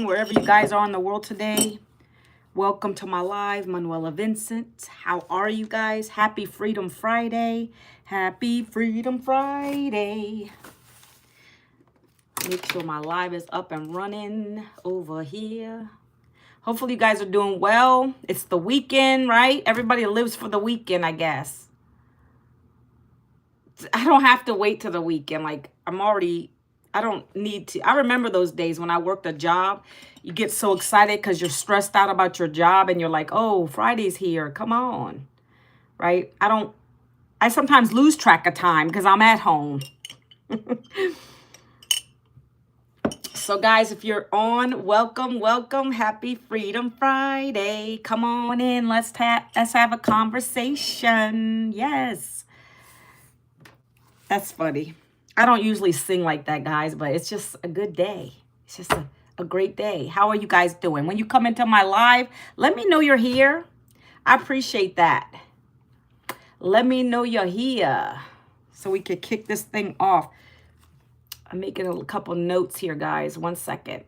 wherever you guys are in the world today. Welcome to my live, Manuela Vincent. How are you guys? Happy Freedom Friday. Happy Freedom Friday. Make sure my live is up and running over here. Hopefully you guys are doing well. It's the weekend, right? Everybody lives for the weekend, I guess. I don't have to wait till the weekend. Like, I don't need to. I remember those days when I worked a job. You get so excited because you're stressed out about your job and you're like, oh, Friday's here. Come on. Right? I sometimes lose track of time because I'm at home. So guys, if you're on, welcome, welcome. Happy Freedom Friday. Come on in. Let's have a conversation. Yes. That's funny. I don't usually sing like that, guys, but it's just a good day. It's just a great day. How are you guys doing? When you come into my live, let me know you're here. I appreciate that. Let me know you're here so we can kick this thing off. I'm making a couple notes here, guys. 1 second.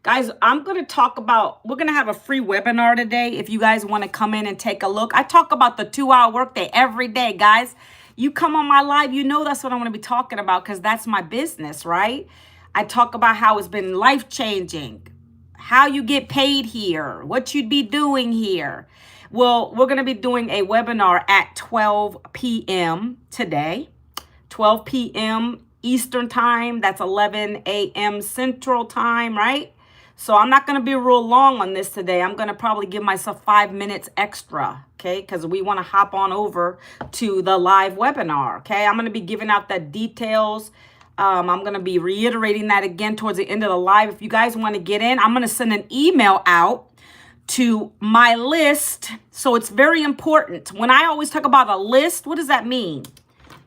Guys, I'm going to talk about, we're going to have a free webinar today if you guys want to come in and take a look. I talk about the 2-hour workday every day, guys. You come on my live, you know that's what I'm going to be talking about because that's my business, right? I talk about how it's been life-changing, how you get paid here, what you'd be doing here. Well, we're going to be doing a webinar at 12 p.m. today. 12 p.m. Eastern time. That's 11 a.m. Central time, right? So I'm not going to be real long on this today. I'm going to probably give myself 5 minutes extra, okay? Because we want to hop on over to the live webinar, okay? I'm going to be giving out the details. I'm going to be reiterating that again towards the end of the live. If you guys want to get in, I'm going to send an email out to my list. So it's very important. When I always talk about a list, what does that mean?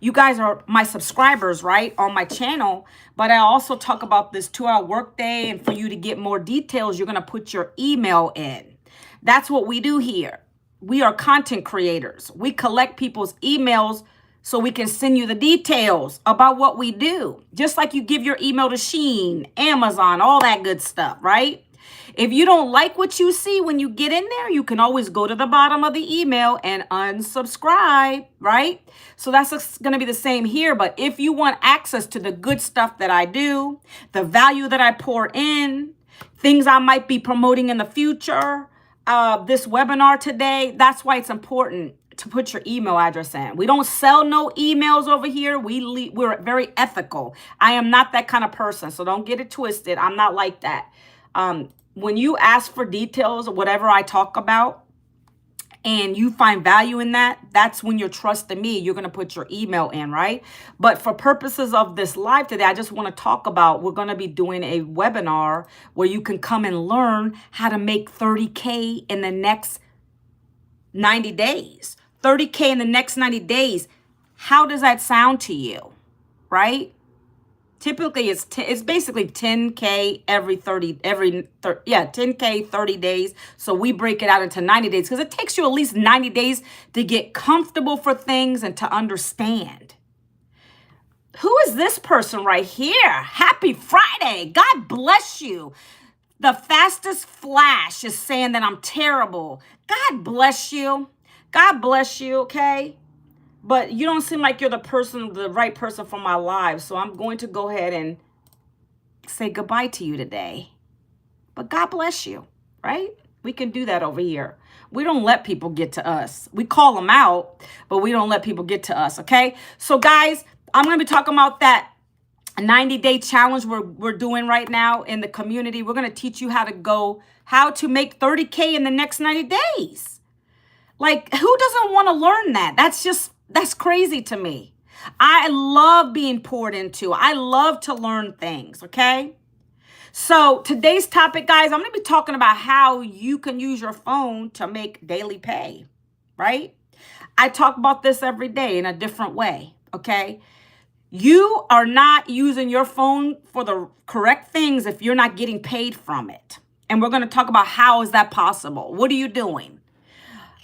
You guys are my subscribers, right, on my channel. But I also talk about this 2-hour workday. And for you to get more details, you're going to put your email in. That's what we do here. We are content creators. We collect people's emails so we can send you the details about what we do. Just like you give your email to Shein, Amazon, all that good stuff, right? If you don't like what you see when you get in there, you can always go to the bottom of the email and unsubscribe, right? So that's going to be the same here. But if you want access to the good stuff that I do, the value that I pour in, things I might be promoting in the future, this webinar today, that's why it's important to put your email address in. We don't sell no emails over here. We're very ethical. I am not that kind of person, so don't get it twisted. I'm not like that. When you ask for details of whatever I talk about and you find value in that, that's when you're trusting me. You're going to put your email in, right? But for purposes of this live today, I just want to talk about, we're going to be doing a webinar where you can come and learn how to make 30K in the next 90 days. 30K in the next 90 days. How does that sound to you, right? Typically, it's basically 10K every 10K 30 days. So we break it out into 90 days because it takes you at least 90 days to get comfortable for things and to understand. Who is this person right here? Happy Friday. God bless you. The fastest flash is saying that I'm terrible. God bless you. God bless you, okay? But you don't seem like you're the right person for my live. So I'm going to go ahead and say goodbye to you today. But God bless you, right? We can do that over here. We don't let people get to us. We call them out, but we don't let people get to us, okay? So guys, I'm going to be talking about that 90-day challenge we're doing right now in the community. We're going to teach you how to make 30K in the next 90 days. Like, who doesn't want to learn that? That's crazy to me. I love being poured into. I love to learn things, okay? So today's topic, guys, I'm going to be talking about how you can use your phone to make daily pay, right? I talk about this every day in a different way, okay? You are not using your phone for the correct things if you're not getting paid from it. And we're going to talk about how is that possible? What are you doing?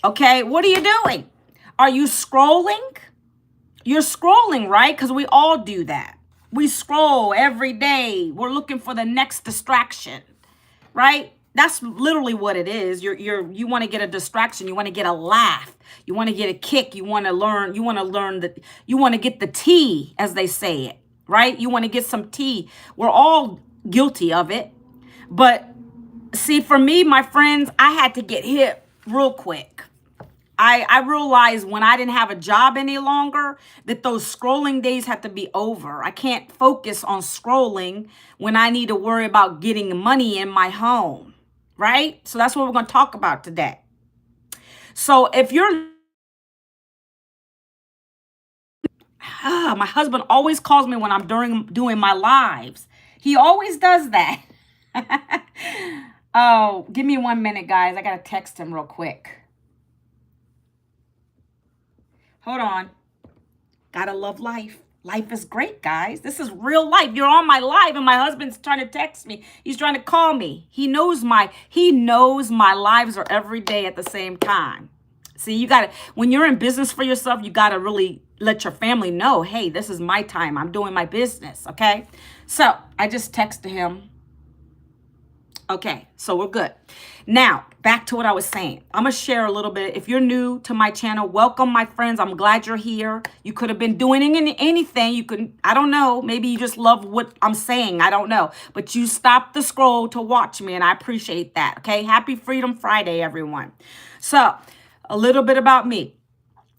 Okay, what are you doing? Are you scrolling? You're scrolling, right? Because we all do that. We scroll every day. We're looking for the next distraction, right? That's literally what it is. You want to get a distraction. You want to get a laugh. You want to get a kick. You want to learn. You want to learn that. You want to get the tea, as they say it, right? You want to get some tea. We're all guilty of it. But see, for me, my friends, I had to get hit real quick. I realized when I didn't have a job any longer that those scrolling days had to be over. I can't focus on scrolling when I need to worry about getting money in my home, right? So that's what we're going to talk about today. So if you're, my husband always calls me when I'm doing my lives. He always does that. Oh, give me 1 minute, guys. I got to text him real quick. Hold on. Gotta love life. Life is great, guys. This is real life. You're on my live and my husband's trying to text me. He's trying to call me. He knows my lives are every day at the same time. See, you gotta, when you're in business for yourself, you gotta really let your family know, hey, this is my time. I'm doing my business, okay? So I just texted him. Okay, so we're good. Now, back to what I was saying. I'm going to share a little bit. If you're new to my channel, welcome, my friends. I'm glad you're here. You could have been doing anything. You could, I don't know. Maybe you just love what I'm saying. I don't know. But you stopped the scroll to watch me, and I appreciate that. Okay, happy Freedom Friday, everyone. So, a little bit about me.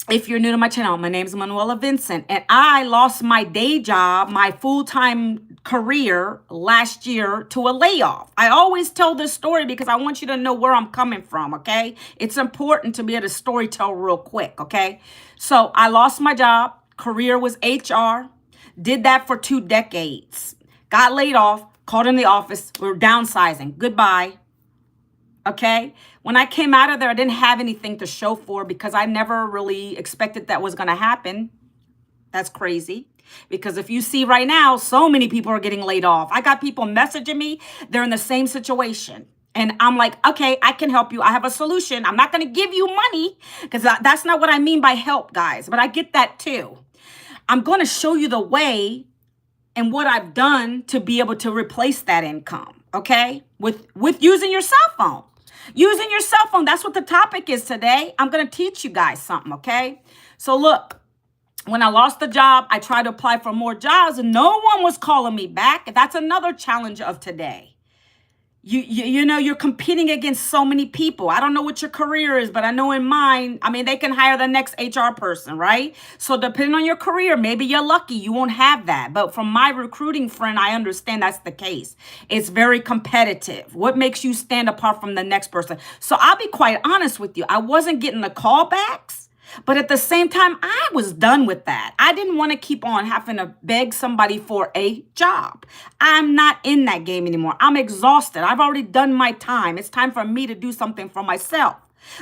If you're new to my channel, my name is Manuela Vincent, and I lost my day job, my full-time career last year to a layoff. I always tell this story because I want you to know where I'm coming from, okay? It's important to be able to story tell real quick, okay? So I lost my job. Career was HR. Did that for 2 decades. Got laid off, called in the office. We were downsizing. Goodbye. Okay. When I came out of there, I didn't have anything to show for because I never really expected that was going to happen. That's crazy. Because if you see right now, so many people are getting laid off. I got people messaging me. They're in the same situation. And I'm like, okay, I can help you. I have a solution. I'm not going to give you money because that's not what I mean by help, guys. But I get that too. I'm going to show you the way and what I've done to be able to replace that income. Okay. With using your cell phone. Using your cell phone. That's what the topic is today. I'm going to teach you guys something, okay? So look, when I lost the job, I tried to apply for more jobs and no one was calling me back. That's another challenge of today. You know, you're competing against so many people. I don't know what your career is, but I know in mine, I mean, they can hire the next HR person, right? So depending on your career, maybe you're lucky. You won't have that. But from my recruiting friend, I understand that's the case. It's very competitive. What makes you stand apart from the next person? So I'll be quite honest with you. I wasn't getting the callbacks. But at the same time, I was done with that. I didn't want to keep on having to beg somebody for a job. I'm not in that game anymore. I'm exhausted. I've already done my time. It's time for me to do something for myself.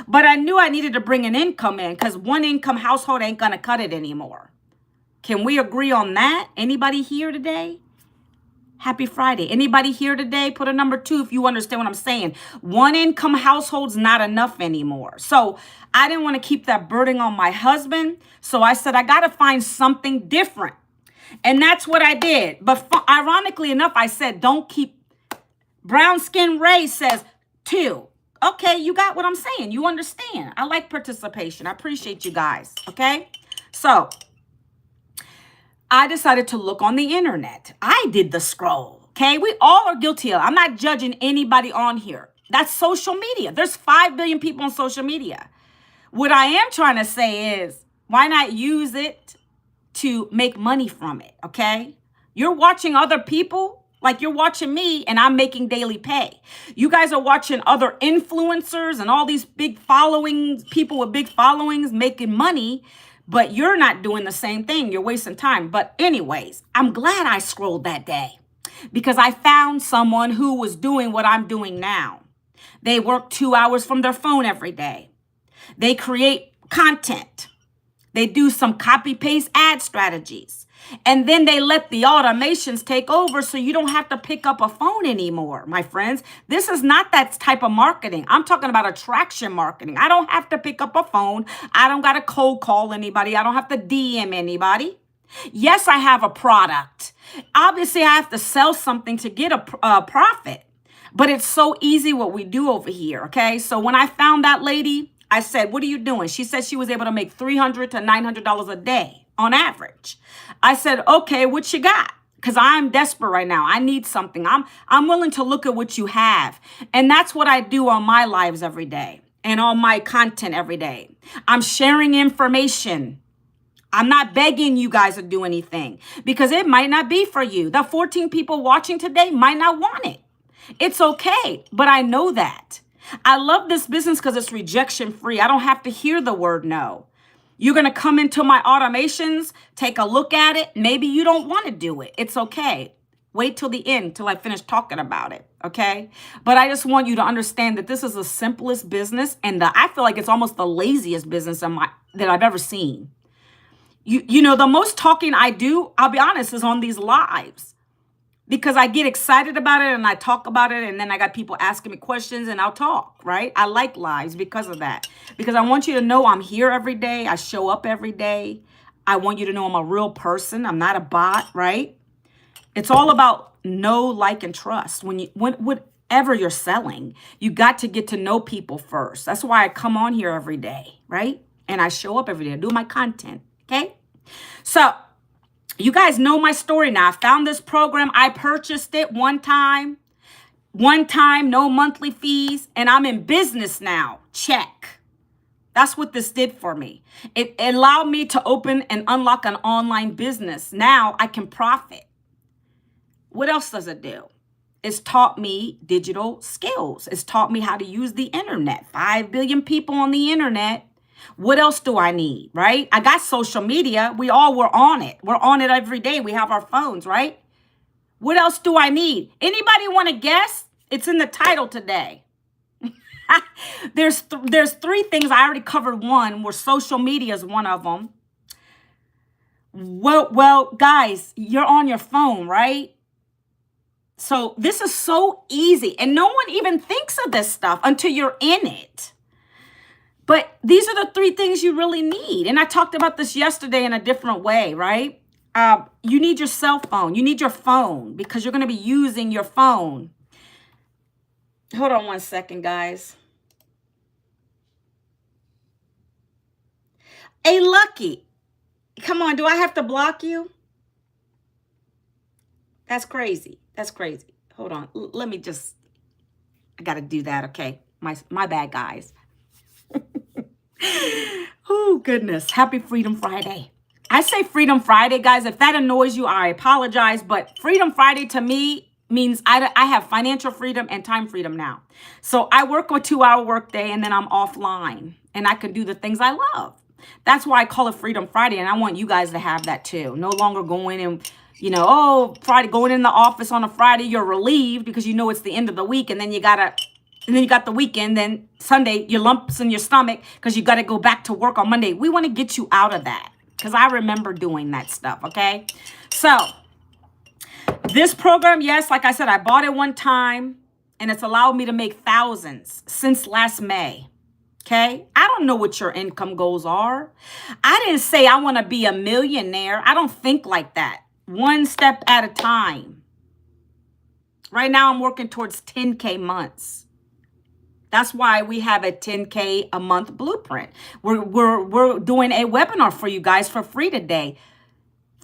But I knew I needed to bring an income in because one income household ain't going to cut it anymore. Can we agree on that? Anybody here today? Happy Friday. Anybody here today? Put a number 2 if you understand what I'm saying. One income household's not enough anymore. So I didn't want to keep that burden on my husband. So I said, I got to find something different. And that's what I did. But ironically enough, I said, don't keep. Brown Skin Ray says 2. Okay, you got what I'm saying. You understand. I like participation. I appreciate you guys. Okay. So I decided to look on the internet. I did the scroll, okay? We all are guilty of it. I'm not judging anybody on here. That's social media. There's 5 billion people on social media. What I am trying to say is, why not use it to make money from it, okay? You're watching other people like you're watching me and I'm making daily pay. You guys are watching other influencers and all these big followings, people with big followings making money. But you're not doing the same thing. You're wasting time. But anyways, I'm glad I scrolled that day because I found someone who was doing what I'm doing now. They work 2 hours from their phone every day. They create content. They do some copy paste ad strategies. And then they let the automations take over so you don't have to pick up a phone anymore, my friends. This is not that type of marketing. I'm talking about attraction marketing. I don't have to pick up a phone. I don't got to cold call anybody. I don't have to DM anybody. Yes, I have a product. Obviously, I have to sell something to get a profit. But it's so easy what we do over here, okay? So when I found that lady, I said, "What are you doing?" She said she was able to make $300 to $900 a day on average. I said, "Okay, what you got?" Because I'm desperate right now. I need something. I'm willing to look at what you have. And that's what I do on my lives every day and on my content every day. I'm sharing information. I'm not begging you guys to do anything because it might not be for you. The 14 people watching today might not want it. It's okay, but I know that. I love this business because it's rejection free. I don't have to hear the word no. You're going to come into my automations, take a look at it. Maybe you don't want to do it. It's okay. Wait till the end, till I finish talking about it, okay? But I just want you to understand that this is the simplest business, and I feel like it's almost the laziest business that I've ever seen. You know, the most talking I do, I'll be honest, is on these lives because I get excited about it and I talk about it, and then I got people asking me questions and I'll talk, right? I like lives because of that, because I want you to know I'm here every day. I show up every day. I want you to know I'm a real person. I'm not a bot, right? It's all about know, like, and trust. Whatever you're selling, you got to get to know people first. That's why I come on here every day, right? And I show up every day. I do my content, okay? So you guys know my story now. I found this program. I purchased it one time, no monthly fees, and I'm in business now. Check. That's what this did for me. It allowed me to open and unlock an online business. Now I can profit. What else does it do? It's taught me digital skills. It's taught me how to use the internet. 5 billion people on the internet. What else do I need, right? I got social media. We all were on it. We're on it every day. We have our phones, right? What else do I need? Anybody want to guess? It's in the title today. There's 3 things. I already covered one, where social media is one of them. Well, guys, you're on your phone, right? So this is so easy, and no one even thinks of this stuff until you're in it. But these are the 3 things you really need. And I talked about this yesterday in a different way, right? You need your cell phone. You need your phone because you're going to be using your phone. Hold on one second, guys. Hey, Lucky, come on. Do I have to block you? That's crazy. That's crazy. Hold on. Let me just, I got to do that. Okay. My bad, guys. Oh, goodness. Happy Freedom Friday. I say Freedom Friday, guys. If that annoys you, I apologize. But Freedom Friday to me means I have financial freedom and time freedom now. So I work a 2-hour workday and then I'm offline and I can do the things I love. That's why I call it Freedom Friday. And I want you guys to have that too. No longer going and, Friday, going in the office on a Friday, you're relieved because you know it's the end of the week. And then you got the weekend, then Sunday, your lumps in your stomach because you got to go back to work on Monday. We want to get you out of that because I remember doing that stuff, okay? So this program, yes, like I said, I bought it one time and it's allowed me to make thousands since last May, okay? I don't know what your income goals are. I didn't say I want to be a millionaire. I don't think like that. One step at a time. Right now, I'm working towards 10K months. That's why we have a 10K a month blueprint. We're doing a webinar for you guys for free today.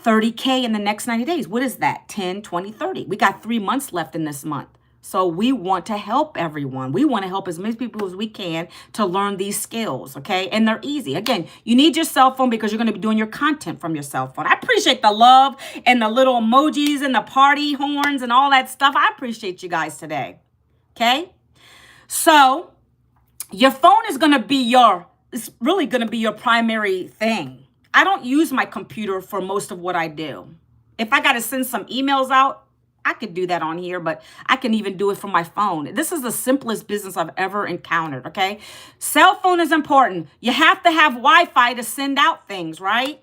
30K in the next 90 days. What is that? 10, 20, 30. We got 3 months left in this month. So we want to help everyone. We want to help as many people as we can to learn these skills, okay? And they're easy. Again, you need your cell phone because you're going to be doing your content from your cell phone. I appreciate the love and the little emojis and the party horns and all that stuff. I appreciate you guys today, okay? So your phone is going to be it's really going to be your primary thing. I don't use my computer for most of what I do. If I got to send some emails out, I could do that on here, but I can even do it from my phone. This is the simplest business I've ever encountered, okay? Cell phone is important. You have to have Wi-Fi to send out things, right?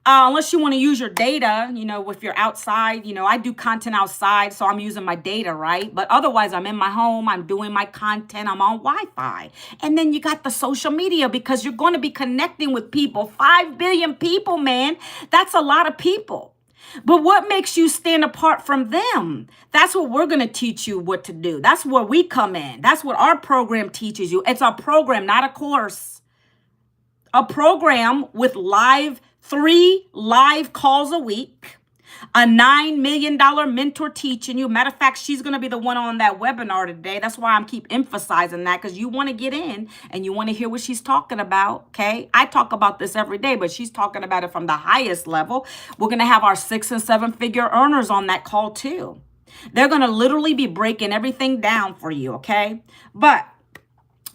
Unless you want to use your data, if you're outside, I do content outside, so I'm using my data, right? But otherwise, I'm in my home, I'm doing my content, I'm on Wi-Fi. And then you got the social media because you're going to be connecting with people. 5 billion people, man. That's a lot of people. But what makes you stand apart from them? That's what we're going to teach you what to do. That's where we come in. That's what our program teaches you. It's a program, not a course. A program with 3 live calls a week, a $9 million mentor teaching you. Matter of fact, she's going to be the one on that webinar today. That's why I'm keep emphasizing that, because you want to get in and you want to hear what she's talking about. Okay. I talk about this every day, but she's talking about it from the highest level. We're going to have our 6 and 7 figure earners on that call too. They're going to literally be breaking everything down for you. Okay. But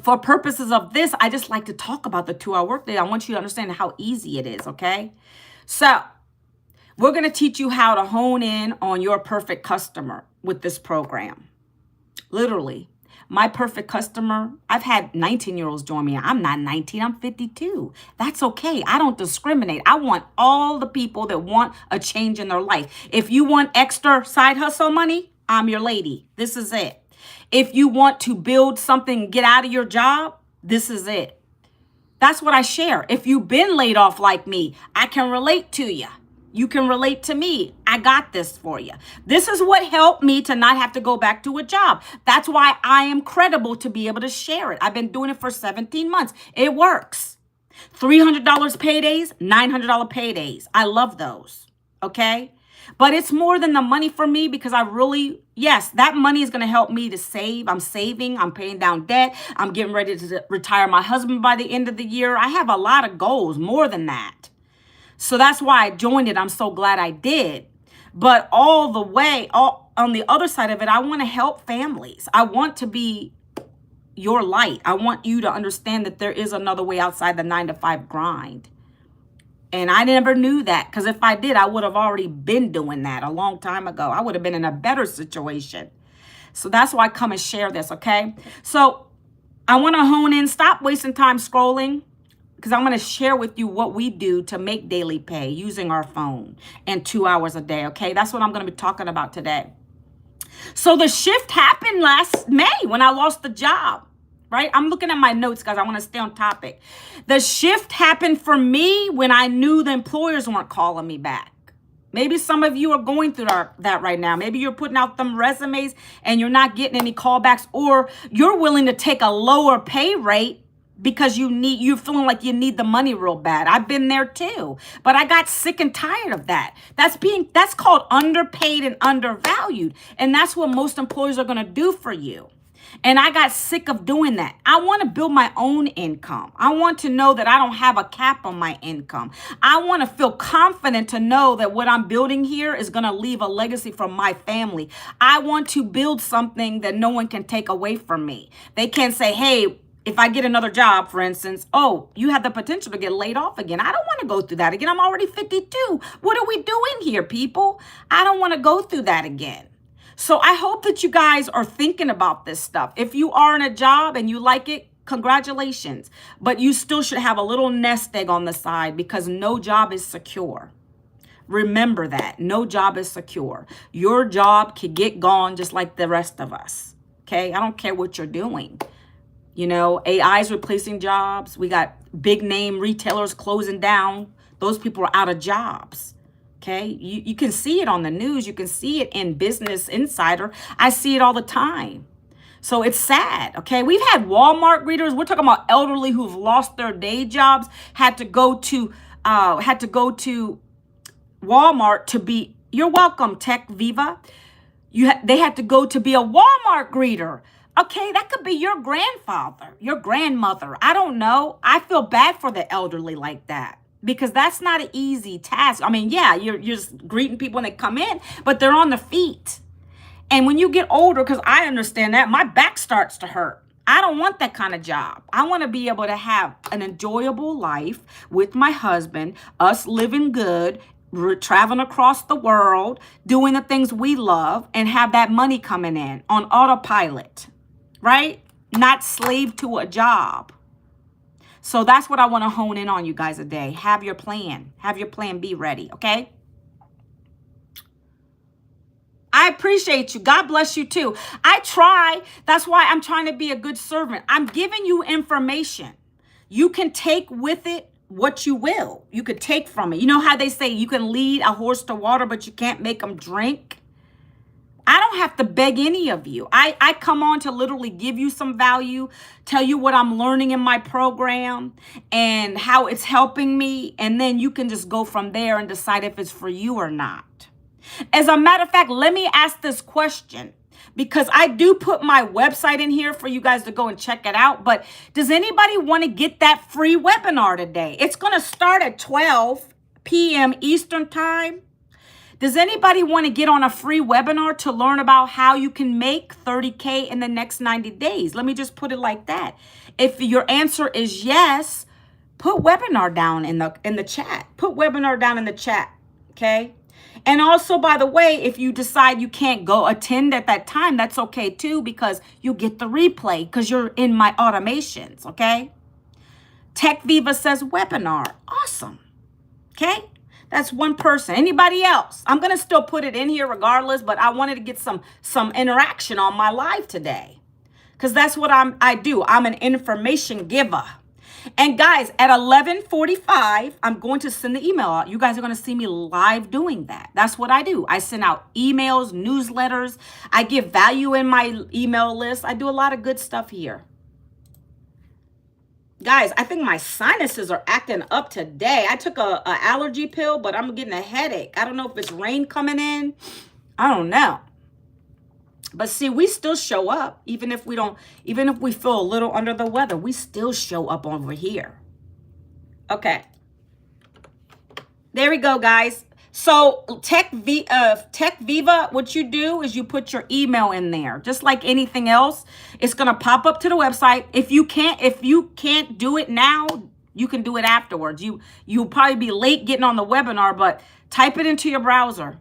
for purposes of this, I just like to talk about the 2-hour workday. I want you to understand how easy it is, okay? So we're going to teach you how to hone in on your perfect customer with this program. Literally, my perfect customer, I've had 19-year-olds join me. I'm not 19, I'm 52. That's okay. I don't discriminate. I want all the people that want a change in their life. If you want extra side hustle money, I'm your lady. This is it. If you want to build something, get out of your job, this is it. That's what I share. If you've been laid off like me, I can relate to you. You can relate to me. I got this for you. This is what helped me to not have to go back to a job. That's why I am credible to be able to share it. I've been doing it for 17 months. It works. $300 paydays, $900 paydays. I love those. Okay? But it's more than the money for me, because yes, that money is going to help me to save. I'm saving. I'm paying down debt. I'm getting ready to retire my husband by the end of the year. I have a lot of goals, more than that. So that's why I joined it. I'm so glad I did. But all the way, on the other side of it, I want to help families. I want to be your light. I want you to understand that there is another way outside the 9-to-5 grind. And I never knew that, because if I did, I would have already been doing that a long time ago. I would have been in a better situation. So that's why I come and share this, okay? So I want to hone in. Stop wasting time scrolling, because I'm going to share with you what we do to make daily pay using our phone and 2 hours a day, okay? That's what I'm going to be talking about today. So the shift happened last May when I lost the job. Right? I'm looking at my notes, guys. I want to stay on topic. The shift happened for me when I knew the employers weren't calling me back. Maybe some of you are going through that right now. Maybe you're putting out them resumes and you're not getting any callbacks, or you're willing to take a lower pay rate because you're feeling like you need the money real bad. I've been there too, but I got sick and tired of that. That's called underpaid and undervalued. And that's what most employers are going to do for you. And I got sick of doing that. I want to build my own income. I want to know that I don't have a cap on my income. I want to feel confident to know that what I'm building here is going to leave a legacy for my family. I want to build something that no one can take away from me. They can't say, hey, if I get another job, for instance, oh, you have the potential to get laid off again. I don't want to go through that again. I'm already 52. What are we doing here, people? I don't want to go through that again. So I hope that you guys are thinking about this stuff. If you are in a job and you like it, congratulations. But you still should have a little nest egg on the side, because no job is secure. Remember that. No job is secure. Your job could get gone just like the rest of us. Okay? I don't care what you're doing. AI is replacing jobs. We got big name retailers closing down. Those people are out of jobs. Okay, you can see it on the news. You can see it in Business Insider. I see it all the time. So it's sad. Okay, we've had Walmart greeters. We're talking about elderly who've lost their day jobs, had to go to Walmart to be. You're welcome, Tech Viva. They had to go to be a Walmart greeter. Okay, that could be your grandfather, your grandmother. I don't know. I feel bad for the elderly like that, because that's not an easy task. I mean, yeah, you're just greeting people when they come in, but they're on their feet. And when you get older, because I understand that, my back starts to hurt. I don't want that kind of job. I want to be able to have an enjoyable life with my husband, us living good, traveling across the world, doing the things we love, and have that money coming in on autopilot, right? Not slave to a job. So that's what I want to hone in on you guys today. Have your plan. Have your plan B ready, okay? I appreciate you. God bless you too. I try. That's why I'm trying to be a good servant. I'm giving you information. You can take with it what you will. You could take from it. You know how they say you can lead a horse to water, but you can't make them drink? I don't have to beg any of you. I come on to literally give you some value, tell you what I'm learning in my program and how it's helping me. And then you can just go from there and decide if it's for you or not. As a matter of fact, let me ask this question, because I do put my website in here for you guys to go and check it out. But does anybody want to get that free webinar today? It's going to start at 12 p.m. Eastern time. Does anybody want to get on a free webinar to learn about how you can make 30K in the next 90 days? Let me just put it like that. If your answer is yes, put webinar down in the chat. Put webinar down in the chat, okay? And also, by the way, if you decide you can't go attend at that time, that's okay too, because you get the replay because you're in my automations, okay? Tech Viva says webinar. Awesome. Okay? That's one person. Anybody else? I'm going to still put it in here regardless, but I wanted to get some interaction on my live today, because that's what I do. I'm an information giver. And guys, at 11:45, I'm going to send the email out. You guys are going to see me live doing that. That's what I do. I send out emails, newsletters. I give value in my email list. I do a lot of good stuff here. Guys, I think my sinuses are acting up today. I took a allergy pill, but I'm getting a headache. I don't know if it's rain coming in. I don't know. But see, we still show up, even if we feel a little under the weather, we still show up over here. Okay. There we go, guys. So Tech Viva, what you do is you put your email in there. Just like anything else, it's going to pop up to the website. If you can't do it now, you can do it afterwards. You'll probably be late getting on the webinar, but type it into your browser.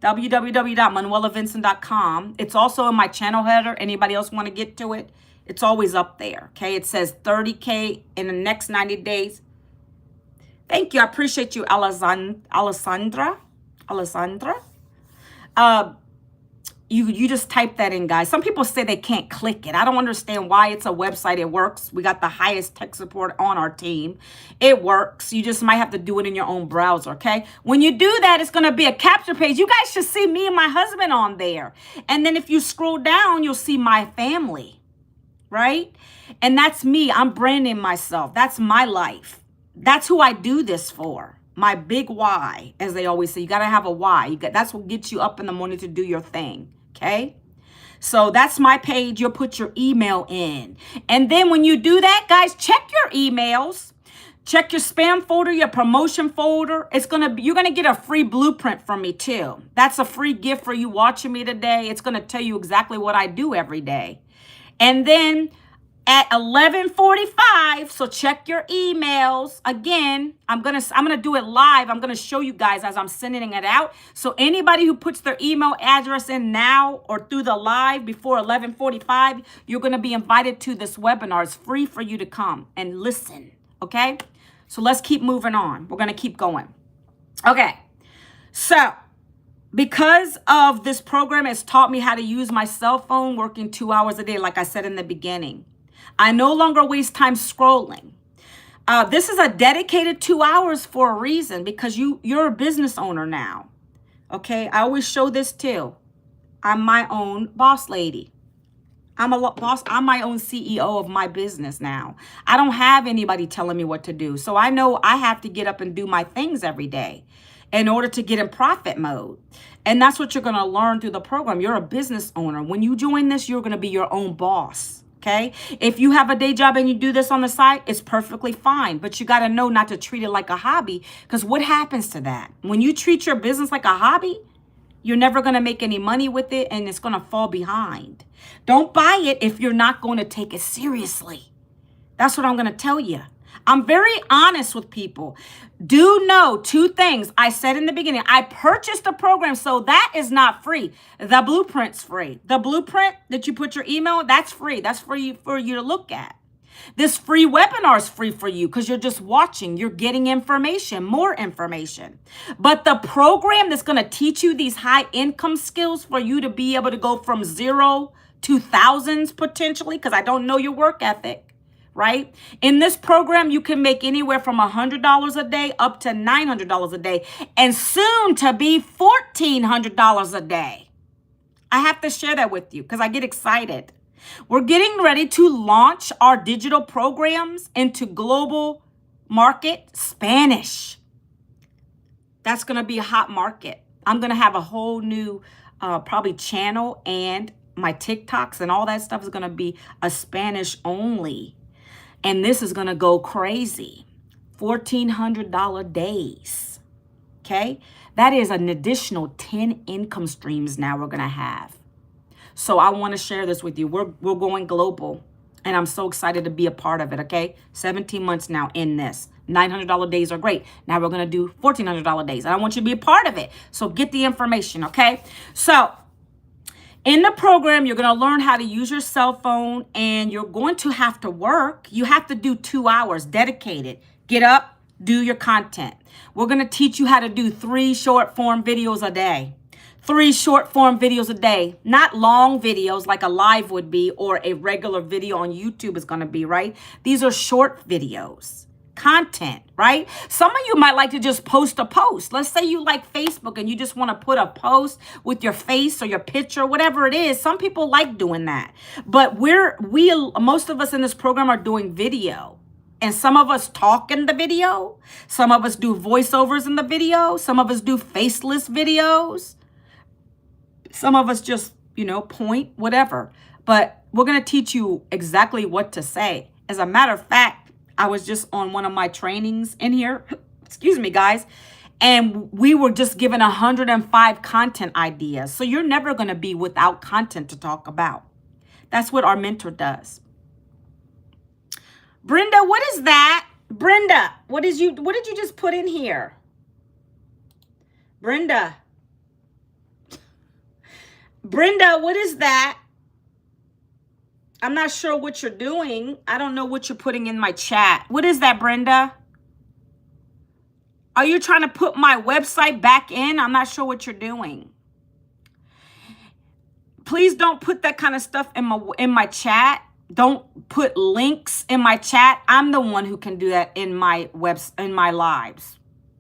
www.manuelavincent.com. It's also in my channel header. Anybody else want to get to it? It's always up there. Okay. It says 30K in the next 90 days. Thank you. I appreciate you, Alessandra. You just type that in, guys. Some people say they can't click it. I don't understand why. It's a website. It works. We got the highest tech support on our team. It works. You just might have to do it in your own browser, okay? When you do that, it's going to be a capture page. You guys should see me and my husband on there. And then if you scroll down, you'll see my family, right? And that's me. I'm branding myself. That's my life. That's who I do this for. My big why, as they always say. You got to have a why. That's what gets you up in the morning to do your thing. Okay, so that's my page. You'll put your email in. And then when you do that, guys, check your emails. Check your spam folder, your promotion folder. You're gonna get a free blueprint from me too. That's a free gift for you watching me today. It's gonna tell you exactly what I do every day. And then at 11:45, so check your emails. Again, I'm gonna do it live. I'm gonna show you guys as I'm sending it out. So anybody who puts their email address in now or through the live before 11:45, you're gonna be invited to this webinar. It's free for you to come and listen. Okay, so let's keep moving on. We're gonna keep going. Okay, so because of this program has taught me how to use my cell phone working 2 hours a day, like I said in the beginning. I no longer waste time scrolling. This is a dedicated 2 hours for a reason, because you're a business owner now. Okay, I always show this too. I'm my own boss lady. I'm a boss. I'm my own CEO of my business now. I don't have anybody telling me what to do. So I know I have to get up and do my things every day in order to get in profit mode. And that's what you're going to learn through the program. You're a business owner. When you join this, you're going to be your own boss. Okay, if you have a day job and you do this on the side, it's perfectly fine. But you got to know not to treat it like a hobby, because what happens to that? When you treat your business like a hobby, you're never going to make any money with it, and it's going to fall behind. Don't buy it if you're not going to take it seriously. That's what I'm going to tell you. I'm very honest with people. Do know two things. I said in the beginning, I purchased a program, so that is not free. The blueprint's free. The blueprint that you put your email, that's free. That's for you to look at. This free webinar is free for you because you're just watching. You're getting information, more information. But the program that's going to teach you these high income skills for you to be able to go from zero to thousands potentially, because I don't know your work ethic, right? In this program, you can make anywhere from $100 a day up to $900 a day, and soon to be $1,400 a day. I have to share that with you because I get excited. We're getting ready to launch our digital programs into global market Spanish. That's going to be a hot market. I'm going to have a whole new probably channel, and my TikToks and all that stuff is going to be a Spanish only. And this is going to go crazy. $1,400 days. Okay? That is an additional 10 income streams now we're going to have. So I want to share this with you. We're going global, and I'm so excited to be a part of it, okay? 17 months now in this. $900 days are great. Now we're going to do $1,400 days. And I want you to be a part of it. So get the information, okay? So in the program, you're going to learn how to use your cell phone, and you're going to have to work. You have to do 2 hours dedicated. Get up, do your content. We're going to teach you how to do 3 short form videos a day. 3 short form videos a day, not long videos like a live would be or a regular video on YouTube is going to be, right? These are short videos, content, right? Some of you might like to just post a post. Let's say you like Facebook and you just want to put a post with your face or your picture, whatever it is. Some people like doing that, but most of us in this program are doing video. And some of us talk in the video. Some of us do voiceovers in the video. Some of us do faceless videos. Some of us just, point, whatever. But we're going to teach you exactly what to say. As a matter of fact, I was just on one of my trainings in here. Excuse me, guys. And we were just given 105 content ideas. So you're never going to be without content to talk about. That's what our mentor does. Brenda, what is that? Brenda, what did you just put in here? Brenda, what is that? I'm not sure what you're doing. I don't know what you're putting in my chat. What is that, Brenda? Are you trying to put my website back in? I'm not sure what you're doing. Please don't put that kind of stuff in my chat. Don't put links in my chat. I'm the one who can do that in my lives.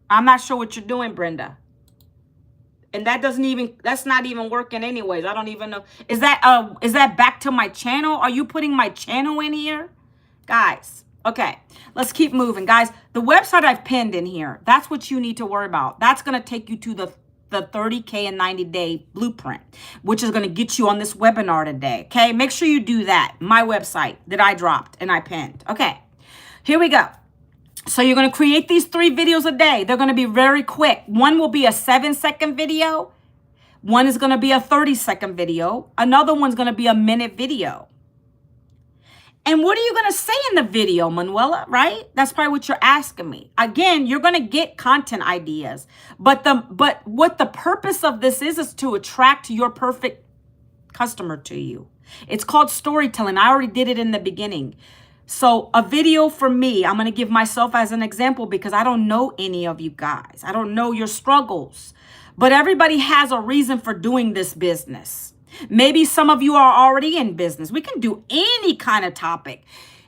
I'm not sure what you're doing, Brenda. And that's not even working anyways. I don't even know. Is that back to my channel? Are you putting my channel in here? Guys, okay, let's keep moving. Guys, the website I've pinned in here, that's what you need to worry about. That's going to take you to the 30K and 90-day blueprint, which is going to get you on this webinar today. Okay, make sure you do that. My website that I dropped and I pinned. Okay, here we go. So you're going to create these 3 videos a day. They're going to be very quick. One will be a 7-second video. One is going to be a 30-second video. Another one's going to be a minute video. And what are you going to say in the video, Manuela, right? That's probably what you're asking me. Again, you're going to get content ideas. But what the purpose of this is to attract your perfect customer to you. It's called storytelling. I already did it in the beginning. So a video for me, I'm going to give myself as an example because I don't know any of you guys. I don't know your struggles. But everybody has a reason for doing this business. Maybe some of you are already in business. We can do any kind of topic.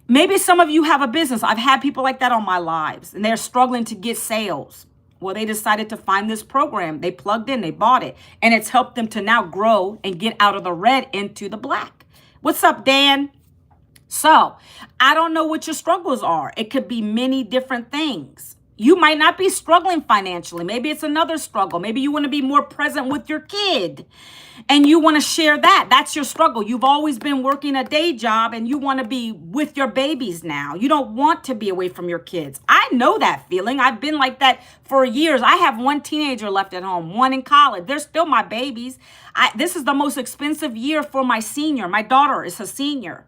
Maybe some of you have a business. I've had people like that on my lives, and they're struggling to get sales. Well, they decided to find this program. They plugged in, they bought it, and it's helped them to now grow and get out of the red into the black. What's up, Dan? So I don't know what your struggles are. It could be many different things. You might not be struggling financially. Maybe it's another struggle. Maybe you want to be more present with your kid and you want to share that. That's your struggle. You've always been working a day job and you want to be with your babies now. You don't want to be away from your kids. I know that feeling. I've been like that for years. I have 1 teenager left at home, 1 in college. They're still my babies. This is the most expensive year for my senior. My daughter is a senior.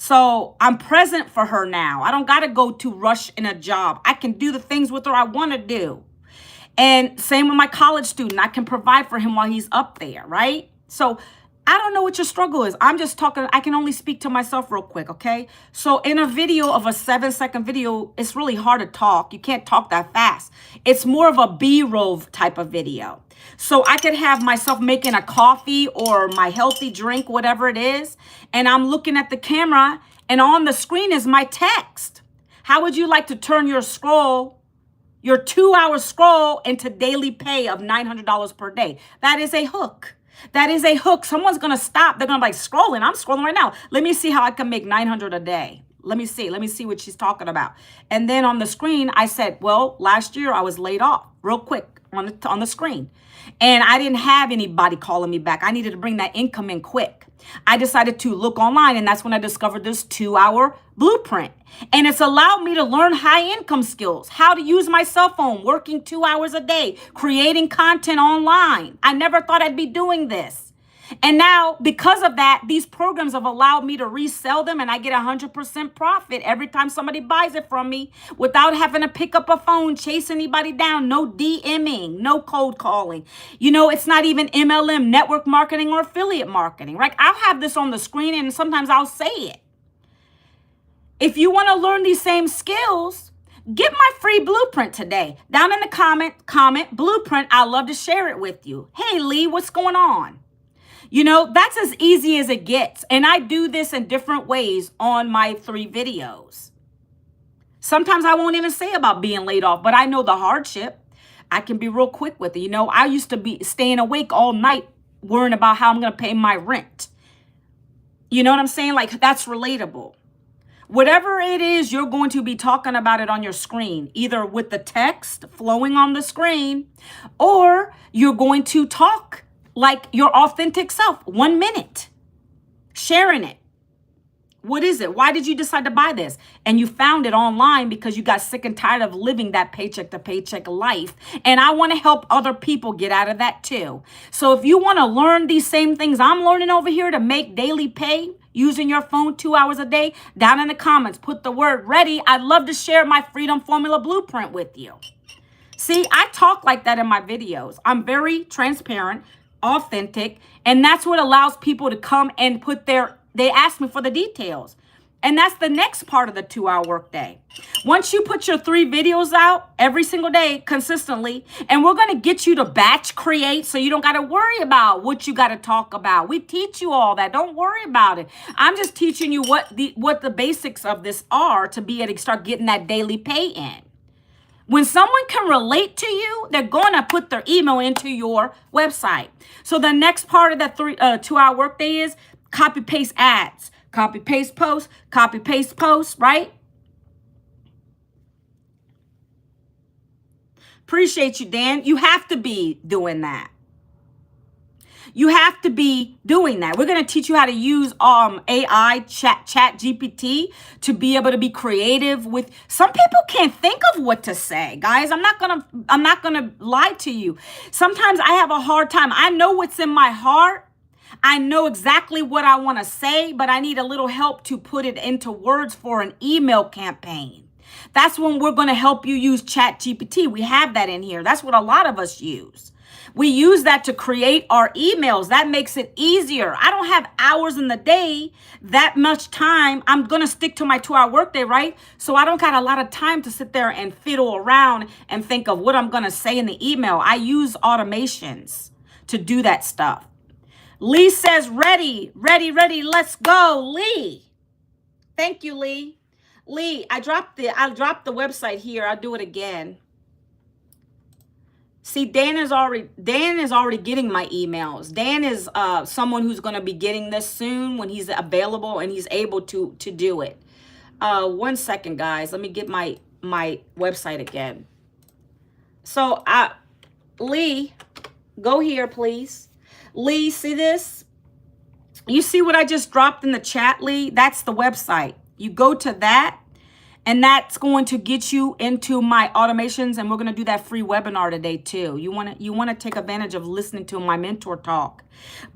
So I'm present for her now. I don't got to go to rush in a job. I can do the things with her I want to do. And same with my college student. I can provide for him while he's up there, right? So I don't know what your struggle is. I'm just talking. I can only speak to myself real quick, okay? So in a video of a 7-second video, it's really hard to talk. You can't talk that fast. It's more of a B-roll type of video. So I could have myself making a coffee or my healthy drink, whatever it is, and I'm looking at the camera, and on the screen is my text. How would you like to turn your 2-hour scroll into daily pay of $900 per day? That is a hook. That is a hook. Someone's going to stop. They're going to be like, scrolling. I'm scrolling right now. Let me see how I can make $900 a day. Let me see what she's talking about. And then on the screen, I said, well, last year I was laid off real quick on the screen. And I didn't have anybody calling me back. I needed to bring that income in quick. I decided to look online, and that's when I discovered this 2-hour blueprint. And it's allowed me to learn high income skills, how to use my cell phone, working 2 hours a day, creating content online. I never thought I'd be doing this. And now, because of that, these programs have allowed me to resell them, and I get 100% profit every time somebody buys it from me without having to pick up a phone, chase anybody down, no DMing, no cold calling. You know, it's not even MLM, network marketing or affiliate marketing, right? I'll have this on the screen, and sometimes I'll say it. If you want to learn these same skills, get my free blueprint today. Down in the comment blueprint, I'd love to share it with you. Hey, Lee, what's going on? You know, that's as easy as it gets. And I do this in different ways on my 3 videos. Sometimes I won't even say about being laid off, but I know the hardship. I can be real quick with it. You know, I used to be staying awake all night worrying about how I'm going to pay my rent. You know what I'm saying? Like, that's relatable. Whatever it is, you're going to be talking about it on your screen, either with the text flowing on the screen, or you're going to talk like your authentic self, 1 minute, sharing it. What is it? Why did you decide to buy this? And you found it online because you got sick and tired of living that paycheck to paycheck life. And I want to help other people get out of that too. So if you want to learn these same things I'm learning over here to make daily pay using your phone 2 hours a day, down in the comments, put the word ready. I'd love to share my Freedom Formula Blueprint with you. See, I talk like that in my videos. I'm very transparent, authentic, and that's what allows people to come and they ask me for the details. And that's the next part of the 2-hour workday. Once you put your 3 videos out every single day consistently, and we're going to get you to batch create so you don't got to worry about what you got to talk about. We teach you all that. Don't worry about it. I'm just teaching you what the basics of this are to be able to start getting that daily pay in. When someone can relate to you, they're going to put their email into your website. So the next part of that 2-hour workday is copy paste ads, copy paste posts, right? Appreciate you, Dan. You have to be doing that. You have to be doing that. We're going to teach you how to use AI, chat GPT to be able to be creative with. Some people can't think of what to say, guys. I'm not going to lie to you. Sometimes I have a hard time. I know what's in my heart. I know exactly what I want to say, but I need a little help to put it into words for an email campaign. That's when we're going to help you use chat GPT. We have that in here. That's what a lot of us use. We use that to create our emails. That makes it easier. I don't have hours in the day, that much time. I'm going to stick to my 2-hour workday, right? So I don't got a lot of time to sit there and fiddle around and think of what I'm going to say in the email. I use automations to do that stuff. Lee says, ready, let's go. Lee. Thank you, Lee. Lee, I dropped the website here. I'll do it again. See, Dan is already getting my emails. Dan is someone who's going to be getting this soon when he's available and he's able to do it. 1 second, guys. Let me get my website again. So, Lee, go here, please. Lee, see this? You see what I just dropped in the chat, Lee? That's the website. You go to that, and that's going to get you into my automations, and we're going to do that free webinar today too. You want to take advantage of listening to my mentor talk.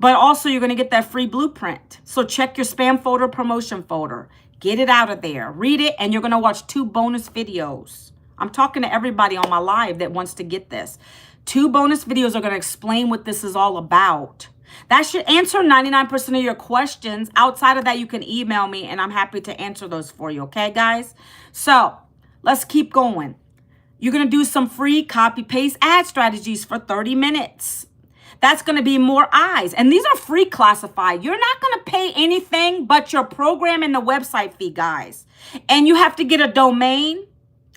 But also you're going to get that free blueprint. So check your spam folder, promotion folder. Get it out of there. Read it, and you're going to watch 2 bonus videos. I'm talking to everybody on my live that wants to get this. 2 bonus videos are going to explain what this is all about. That should answer 99% of your questions. Outside of that, you can email me and I'm happy to answer those for you. Okay, guys? So let's keep going. You're going to do some free copy paste ad strategies for 30 minutes. That's going to be more eyes. And these are free classified. You're not going to pay anything but your program and the website fee, guys. And you have to get a domain.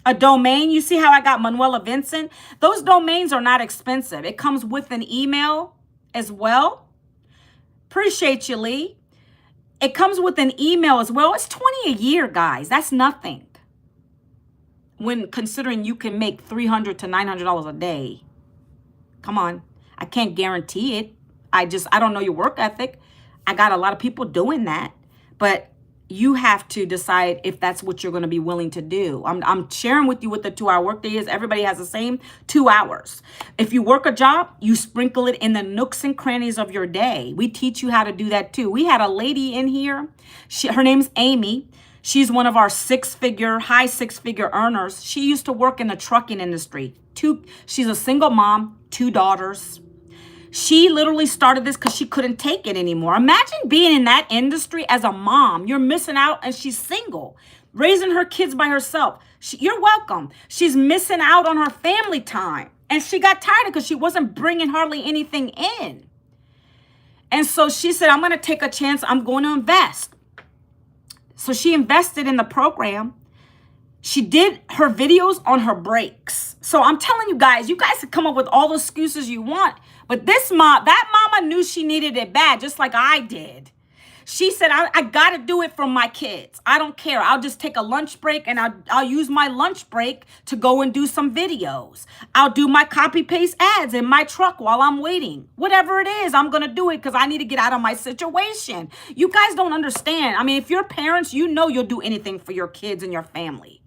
A domain. You see how I got Manuela Vincent? Those domains are not expensive. It comes with an email as well. Appreciate you, Lee. It comes with an email as well. It's $20 a year, guys. That's nothing. When considering you can make $300 to $900 a day. Come on. I can't guarantee it. I don't know your work ethic. I got a lot of people doing that, but you have to decide if that's what you're going to be willing to do. I'm sharing with you what the 2-hour workday is. Everybody has the same 2 hours. If you work a job, you sprinkle it in the nooks and crannies of your day. We teach you how to do that too. We had a lady in here. Her name's Amy. She's one of our high six-figure earners. She used to work in the trucking industry. She's a single mom, 2 daughters. She literally started this because she couldn't take it anymore. Imagine being in that industry as a mom. You're missing out, and she's single, raising her kids by herself. You're welcome. She's missing out on her family time. And she got tired because she wasn't bringing hardly anything in. And so she said, I'm going to take a chance. I'm going to invest. So she invested in the program. She did her videos on her breaks. So I'm telling you guys can come up with all the excuses you want. But that mama knew she needed it bad, just like I did. She said, I got to do it for my kids. I don't care. I'll just take a lunch break and I'll use my lunch break to go and do some videos. I'll do my copy paste ads in my truck while I'm waiting. Whatever it is, I'm going to do it because I need to get out of my situation. You guys don't understand. I mean, if you're parents, you know you'll do anything for your kids and your family.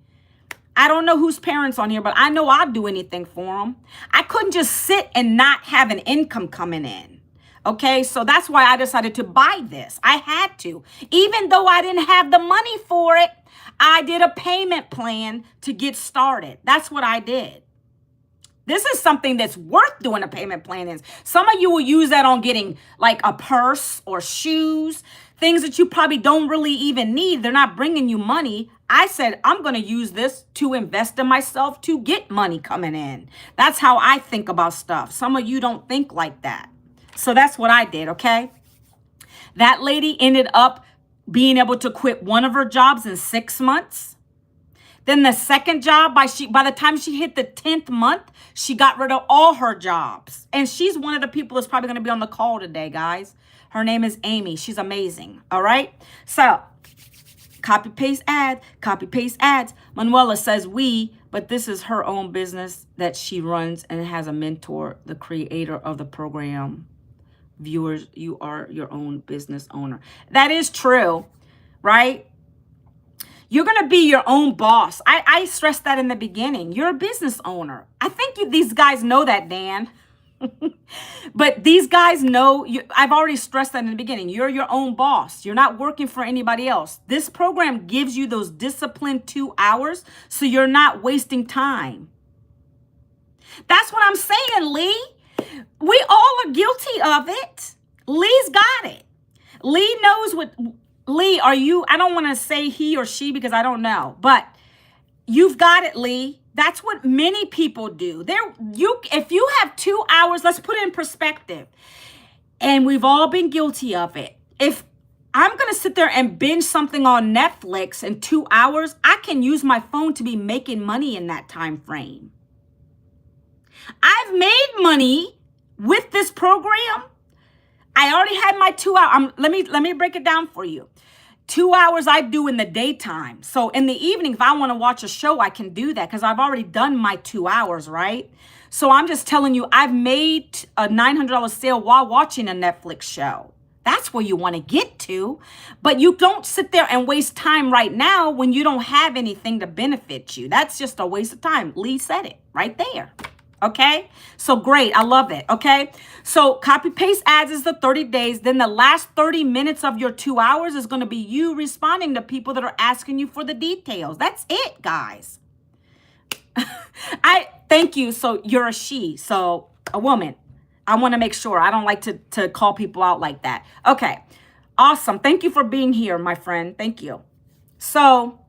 I don't know whose parents on here, but I know I'd do anything for them. I couldn't just sit and not have an income coming in. Okay, so that's why I decided to buy this. I had to. Even though I didn't have the money for it, I did a payment plan to get started. That's what I did. This is something that's worth doing a payment plan in. Some of you will use that on getting like a purse or shoes, things that you probably don't really even need. They're not bringing you money. I said, I'm going to use this to invest in myself to get money coming in. That's how I think about stuff. Some of you don't think like that. So that's what I did, okay? That lady ended up being able to quit one of her jobs in 6 months. Then the second job, by the time she hit the 10th month, she got rid of all her jobs. And she's one of the people that's probably going to be on the call today, guys. Her name is Amy. She's amazing, all right? So copy paste ads. Manuela says but this is her own business that she runs and has a mentor, the creator of the program. Viewers, you are your own business owner. That is true, right? You're going to be your own boss. I stressed that in the beginning. You're a business owner. I think these guys know that, Dan. But these guys know, I've already stressed that in the beginning. You're your own boss. You're not working for anybody else. This program gives you those disciplined 2 hours so you're not wasting time. That's what I'm saying, Lee. We all are guilty of it. Lee's got it. Lee knows what... Lee, I don't want to say he or she because I don't know, but you've got it, Lee. That's what many people do. If you have 2 hours, let's put it in perspective. And we've all been guilty of it. If I'm going to sit there and binge something on Netflix in 2 hours, I can use my phone to be making money in that time frame. I've made money with this program. I already had my 2 hours. Let me break it down for you. 2 hours I do in the daytime. So in the evening, if I want to watch a show, I can do that because I've already done my 2 hours, right? So I'm just telling you, I've made a $900 sale while watching a Netflix show. That's where you want to get to. But you don't sit there and waste time right now when you don't have anything to benefit you. That's just a waste of time. Lee said it right there. Okay, so great. I love it. Okay, so copy paste ads is the 30 days. Then the last 30 minutes of your 2 hours is going to be you responding to people that are asking you for the details. That's it, guys. Thank you. So you're a she, so a woman. I want to make sure. I don't like to call people out like that. Okay. Awesome. Thank you for being here, my friend. Thank you. So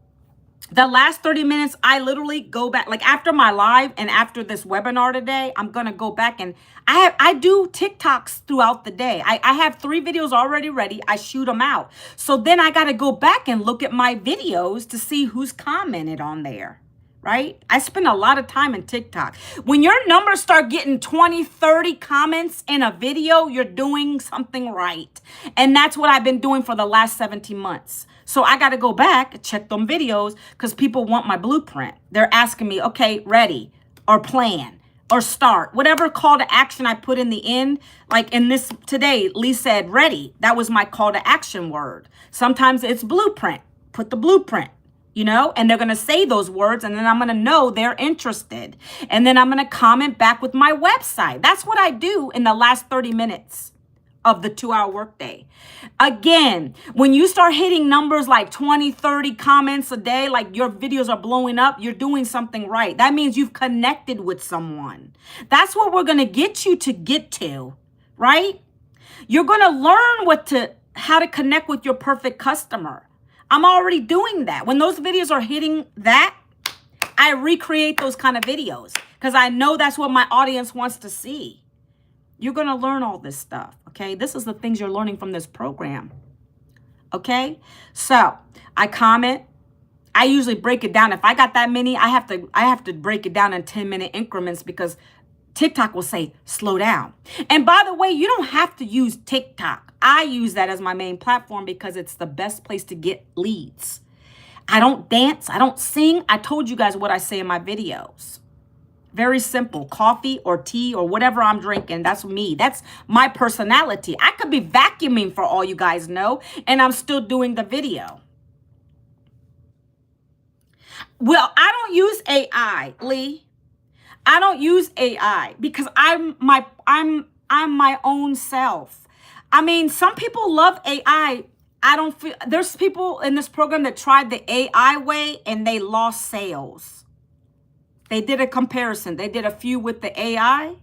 the last 30 minutes, I literally go back, like after my live and after this webinar today, I'm going to go back and I do TikToks throughout the day. I have 3 videos already ready. I shoot them out. So then I got to go back and look at my videos to see who's commented on there. Right? I spend a lot of time in TikTok. When your numbers start getting 20, 30 comments in a video, you're doing something right. And that's what I've been doing for the last 17 months. So I got to go back and check them videos because people want my blueprint. They're asking me, okay, ready or plan or start. Whatever call to action I put in the end, like in this today, Lee said ready. That was my call to action word. Sometimes it's blueprint. Put the blueprint. You know, and they're going to say those words and then I'm going to know they're interested. And then I'm going to comment back with my website. That's what I do in the last 30 minutes of the 2-hour workday. Again, when you start hitting numbers like 20, 30 comments a day, like your videos are blowing up, you're doing something right. That means you've connected with someone. That's what we're going to get you to get to, right? You're going to learn how to connect with your perfect customer. I'm already doing that. When those videos are hitting that, I recreate those kind of videos because I know that's what my audience wants to see. You're going to learn all this stuff, okay? This is the things you're learning from this program, okay? So I comment. I usually break it down. If I got that many, I have to break it down in 10-minute increments because TikTok will say, slow down. And by the way, you don't have to use TikTok. I use that as my main platform because it's the best place to get leads. I don't dance. I don't sing. I told you guys what I say in my videos. Very simple. Coffee or tea or whatever I'm drinking. That's me. That's my personality. I could be vacuuming for all you guys know, and I'm still doing the video. Well, I don't use AI, Lee. I don't use AI because I'm my own self. I mean, some people love AI. I don't feel there's people in this program that tried the AI way and they lost sales. They did a comparison. They did a few with the AI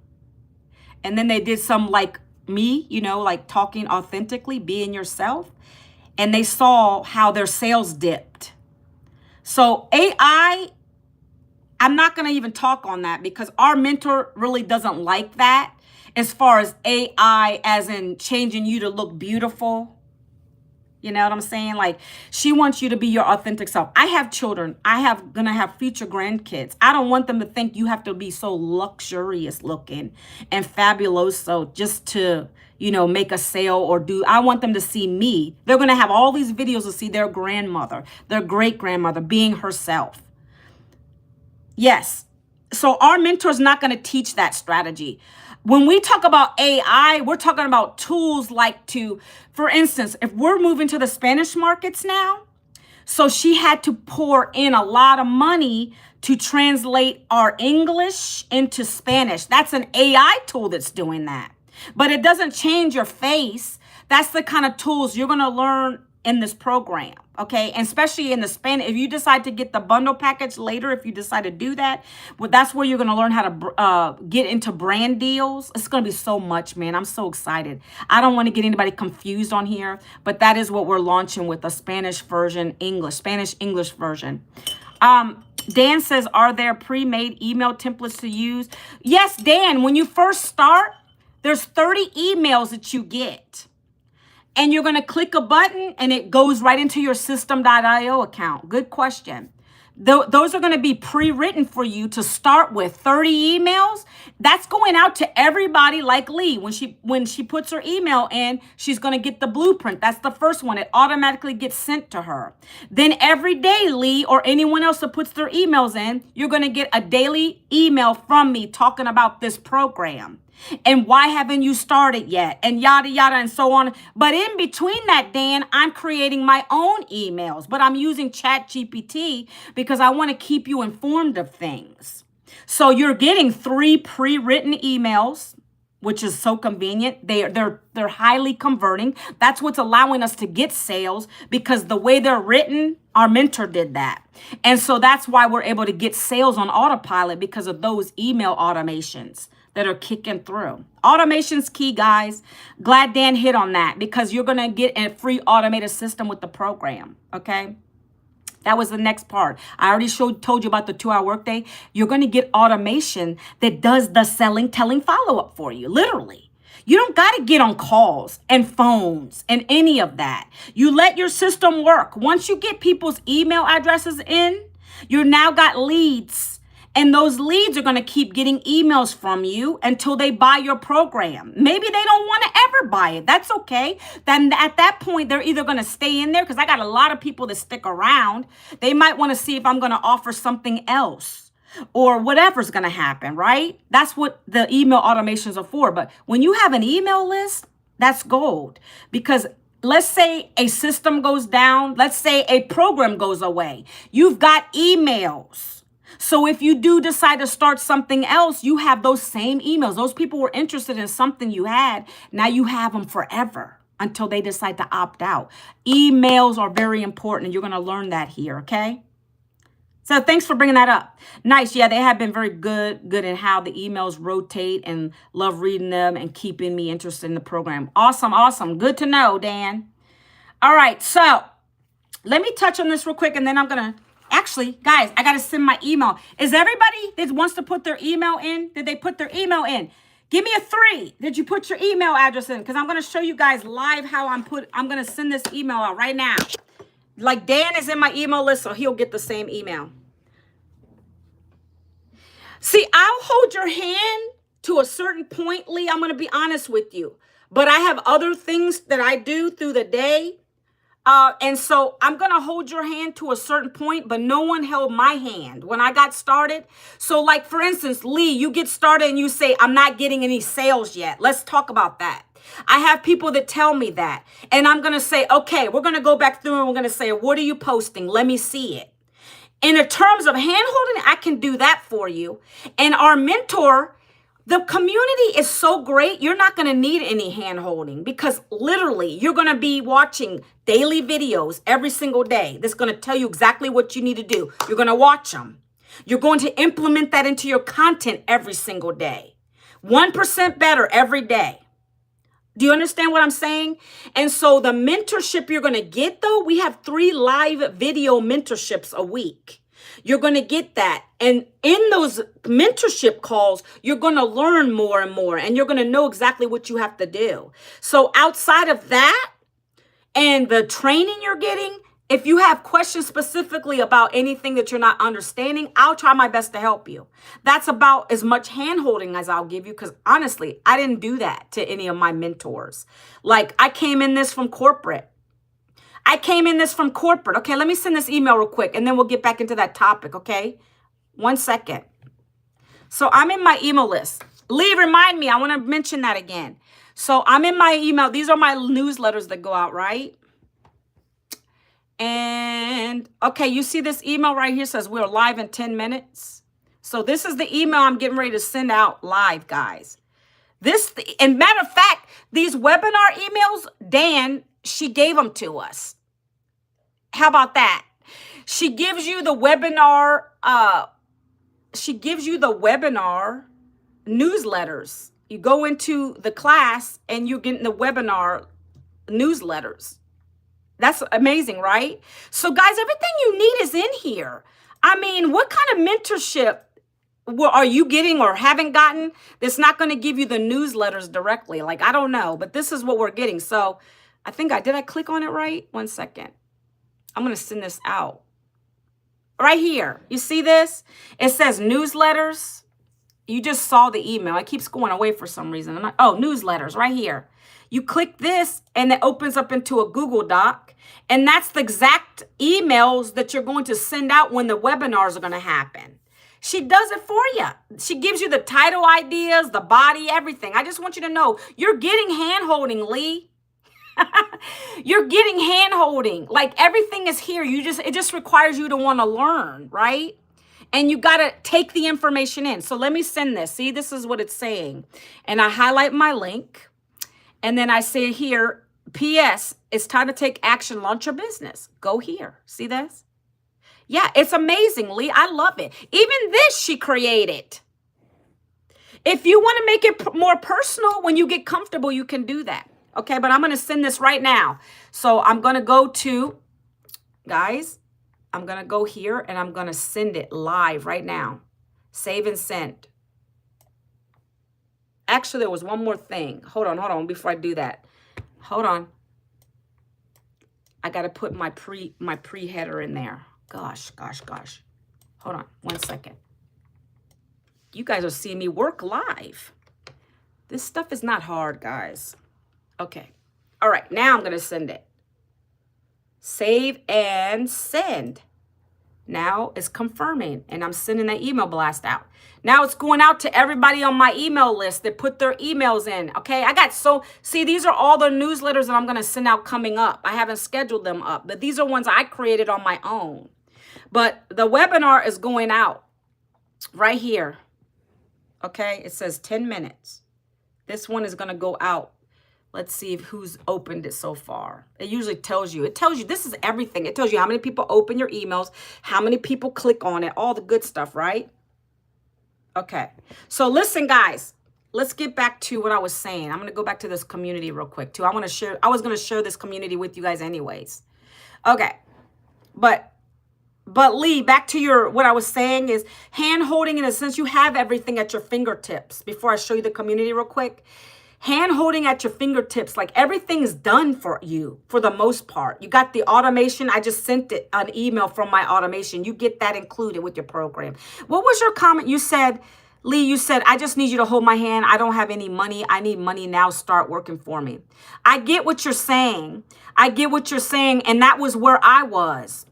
and then they did some like me, you know, like talking authentically, being yourself. And they saw how their sales dipped. So AI, I'm not going to even talk on that because our mentor really doesn't like that as far as AI as in changing you to look beautiful. You know what I'm saying? Like she wants you to be your authentic self. I have children. Gonna have future grandkids. I don't want them to think you have to be so luxurious looking and fabulous. So just to, you know, make a sale or I want them to see me. They're going to have all these videos to see their grandmother, their great grandmother being herself. Yes. So our mentor's not going to teach that strategy. When we talk about AI, we're talking about tools like for instance, if we're moving to the Spanish markets now, so she had to pour in a lot of money to translate our English into Spanish. That's an AI tool that's doing that. But it doesn't change your face. That's the kind of tools you're going to learn in this program, okay? And especially in the Spanish, if you decide to get the bundle package later, if you decide to do that, well, that's where you're going to learn how to get into brand deals. It's going to be so much, man. I'm so excited. I don't want to get anybody confused on here, but that is what we're launching with a Spanish English version. Dan says, are there pre-made email templates to use? Yes, Dan, when you first start, there's 30 emails that you get. And you're going to click a button and it goes right into your system.io account. Good question. Those are going to be pre-written for you to start with. 30 emails. That's going out to everybody like Lee. When she puts her email in, she's going to get the blueprint. That's the first one. It automatically gets sent to her. Then every day, Lee or anyone else that puts their emails in, you're going to get a daily email from me talking about this program. And why haven't you started yet? And yada, yada, and so on. But in between that, Dan, I'm creating my own emails. But I'm using ChatGPT because I want to keep you informed of things. So you're getting 3 pre-written emails, which is so convenient. They're highly converting. That's what's allowing us to get sales because the way they're written, our mentor did that. And so that's why we're able to get sales on autopilot because of those email automations. that are kicking through. Automation's key, guys. Glad Dan hit on that because you're going to get a free automated system with the program, okay? That was the next part. I already told you about the 2-hour workday. You're going to get automation that does the selling, telling follow-up for you, literally. You don't got to get on calls and phones and any of that. You let your system work. Once you get people's email addresses in, you now got leads. And those leads are going to keep getting emails from you until they buy your program. Maybe they don't want to ever buy it. That's okay. Then at that point, they're either going to stay in there because I got a lot of people that stick around. They might want to see if I'm going to offer something else or whatever's going to happen, right? That's what the email automations are for. But when you have an email list, that's gold because let's say a system goes down. Let's say a program goes away. You've got emails. So if you do decide to start something else, you have those same emails. Those people were interested in something you had. Now you have them forever until they decide to opt out. Emails are very important, and you're going to learn that here, okay? So thanks for bringing that up. Nice. Yeah, they have been very good in how the emails rotate and love reading them and keeping me interested in the program. Awesome, awesome. Good to know, Dan. All right, so let me touch on this real quick, and then I'm going to... Actually, guys, I got to send my email. Is everybody that wants to put their email in? Did they put their email in? Give me a 3. Did you put your email address in? Because I'm going to show you guys live how I'm going to send this email out right now. Like Dan is in my email list, so he'll get the same email. See, I'll hold your hand to a certain point, Lee. I'm going to be honest with you. But I have other things that I do through the day. And so I'm going to hold your hand to a certain point, but no one held my hand when I got started. So like, for instance, Lee, you get started and you say, I'm not getting any sales yet. Let's talk about that. I have people that tell me that. And I'm going to say, okay, we're going to go back through and we're going to say, what are you posting? Let me see it. In the terms of hand holding, I can do that for you. And our mentor, the community is so great, you're not going to need any hand holding because literally you're going to be watching daily videos every single day that's going to tell you exactly what you need to do. You're going to watch them. You're going to implement that into your content every single day. 1% better every day. Do you understand what I'm saying? And so the mentorship you're going to get, though, we have 3 live video mentorships a week. You're going to get that. And in those mentorship calls, you're going to learn more and more, and you're going to know exactly what you have to do. So outside of that and the training you're getting, if you have questions specifically about anything that you're not understanding, I'll try my best to help you. That's about as much hand-holding as I'll give you because honestly, I didn't do that to any of my mentors. Like I came in this from corporate. Okay, let me send this email real quick and then we'll get back into that topic, okay? 1 second. So I'm in my email list. Lee, remind me, I want to mention that again. So I'm in my email. These are my newsletters that go out, right? And, okay, you see this email right here says we're live in 10 minutes. So this is the email I'm getting ready to send out live, guys. And matter of fact, these webinar emails, Dan, she gave them to us. How about that? She gives you the webinar, newsletters. You go into the class and you're getting the webinar newsletters. That's amazing, right? So guys, everything you need is in here. I mean, what kind of mentorship are you getting or haven't gotten that's not going to give you the newsletters directly? Like, I don't know, but this is what we're getting. So did I click on it right? 1 second. I'm going to send this out. Right here. You see this? It says newsletters. You just saw the email. It keeps going away for some reason. Newsletters right here. You click this and it opens up into a Google Doc. And that's the exact emails that you're going to send out when the webinars are going to happen. She does it for you. She gives you the title ideas, the body, everything. I just want you to know you're getting hand-holding, Lee. You're getting hand-holding. Like everything is here. It just requires you to want to learn, right? And you got to take the information in. So let me send this. See, this is what it's saying. And I highlight my link. And then I say here, P.S. It's time to take action, launch your business. Go here. See this? Yeah, it's amazing, Lee. I love it. Even this she created. If you want to make it more personal, when you get comfortable, you can do that. Okay, but I'm going to send this right now. So I'm going to go to, guys, I'm going to go here and I'm going to send it live right now. Save and send. Actually, there was one more thing. Hold on, before I do that. Hold on. I got to put my pre header in there. Gosh. Hold on 1 second. You guys are seeing me work live. This stuff is not hard, guys. Okay. All right, now I'm going to send it. Save and send. Now it's confirming, and I'm sending that email blast out. Now it's going out to everybody on my email list that put their emails in, okay? See, these are all the newsletters that I'm going to send out coming up. I haven't scheduled them up, but these are ones I created on my own. But the webinar is going out right here, okay? It says 10 minutes. This one is going to go out. Let's see who's opened it so far. It usually tells you. It tells you this is everything. It tells you how many people open your emails, how many people click on it, all the good stuff, right? Okay. So listen, guys, let's get back to what I was saying. I'm going to go back to this community real quick, too. I was going to share this community with you guys anyways. Okay. But Lee, back to what I was saying is hand holding, in a sense, you have everything at your fingertips. Before I show you the community real quick. Hand holding at your fingertips, like everything's done for you for the most part. You got the automation. I just sent it an email from my automation. You get that included with your program. What was your comment? You said, Lee, you said, I just need you to hold my hand. I don't have any money. I need money now. Start working for me. I get what you're saying. And that was where I was.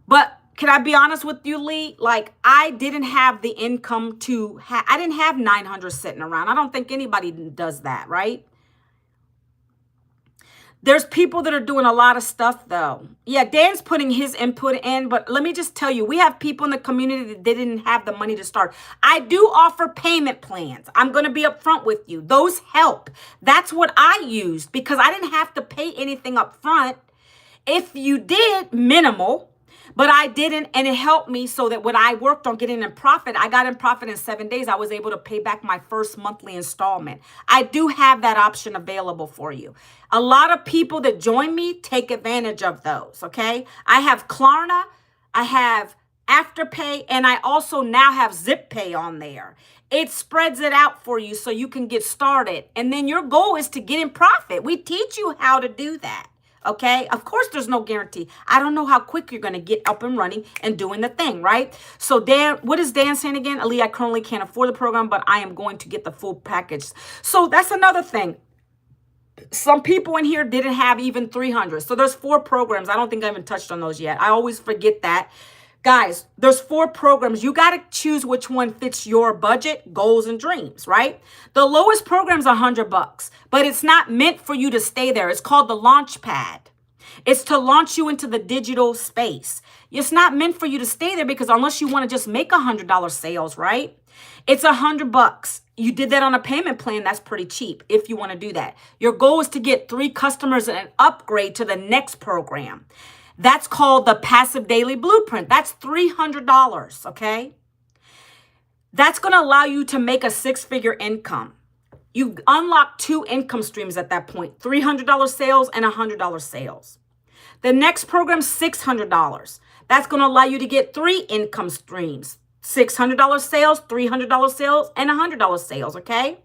But can I be honest with you, Lee? Like, I didn't have the income I didn't have 900 sitting around. I don't think anybody does that, right? There's people that are doing a lot of stuff, though. Yeah, Dan's putting his input in, but let me just tell you, we have people in the community that didn't have the money to start. I do offer payment plans. I'm going to be upfront with you. Those help. That's what I used because I didn't have to pay anything up front. If you did, minimal. But I didn't, and it helped me so that when I worked on getting in profit, I got in profit in 7 days. I was able to pay back my first monthly installment. I do have that option available for you. A lot of people that join me take advantage of those, okay? I have Klarna, I have Afterpay, and I also now have ZipPay on there. It spreads it out for you so you can get started. And then your goal is to get in profit. We teach you how to do that. Okay, of course, there's no guarantee. I don't know how quick you're going to get up and running and doing the thing, right? So Dan, what is Dan saying again? Ali, I currently can't afford the program, but I am going to get the full package. So that's another thing. Some people in here didn't have even 300. So there's 4 programs. I don't think I even touched on those yet. I always forget that. Guys, there's 4 programs. You got to choose which one fits your budget, goals, and dreams, right? The lowest program is $100, but it's not meant for you to stay there. It's called the Launch Pad. It's to launch you into the digital space. It's not meant for you to stay there because unless you want to just make $100 sales, right? It's $100. You did that on a payment plan. That's pretty cheap if you want to do that. Your goal is to get 3 customers and an upgrade to the next program. That's called the Passive Daily Blueprint. That's $300, okay? That's going to allow you to make a 6-figure income. You unlock 2 income streams at that point, $300 sales and $100 sales. The next program, $600. That's going to allow you to get 3 income streams, $600 sales, $300 sales, and $100 sales, okay?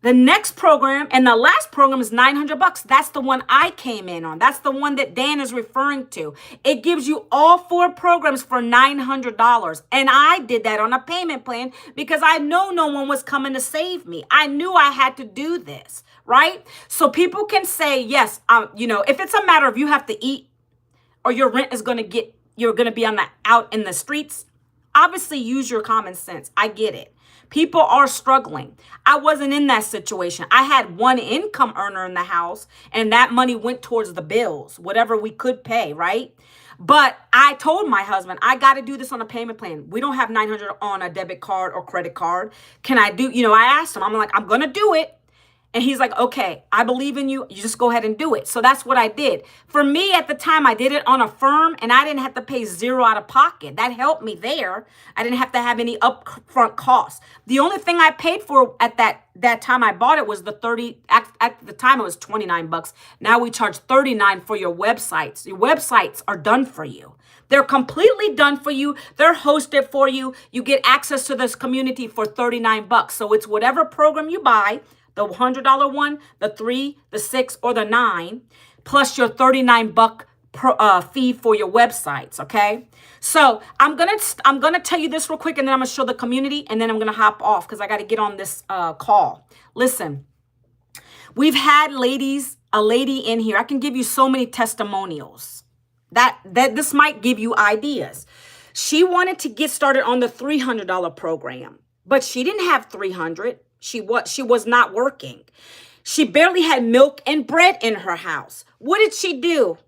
The next program and the last program is $900. That's the one I came in on. That's the one that Dan is referring to. It gives you all 4 programs for $900. And I did that on a payment plan because I know no one was coming to save me. I knew I had to do this, right? So people can say, yes, if it's a matter of you have to eat or your rent is you're going to be out in the streets, obviously use your common sense. I get it. People are struggling. I wasn't in that situation. I had one income earner in the house, and that money went towards the bills, whatever we could pay, right? But I told my husband, I got to do this on a payment plan. We don't have 900 on a debit card or credit card. Can I do, I asked him, I'm like, I'm going to do it. And he's like, okay, I believe in you. You just go ahead and do it. So that's what I did. For me at the time, I did it on Affirm and I didn't have to pay zero out of pocket. That helped me there. I didn't have to have any upfront costs. The only thing I paid for at that time I bought it was the 30, at the time it was 29 bucks. Now we charge 39 for your websites. Your websites are done for you. They're completely done for you. They're hosted for you. You get access to this community for 39 bucks. So it's whatever program you buy, the $100 one, the 3, the 6, or the 9, plus your 39 buck fee for your websites, okay? So I'm gonna tell you this real quick, and then I'm gonna show the community, and then I'm gonna hop off because I got to get on this call. Listen, we've had a lady in here. I can give you so many testimonials that this might give you ideas. She wanted to get started on the $300 program, but she didn't have 300. She was not working. She barely had milk and bread in her house. What did she do?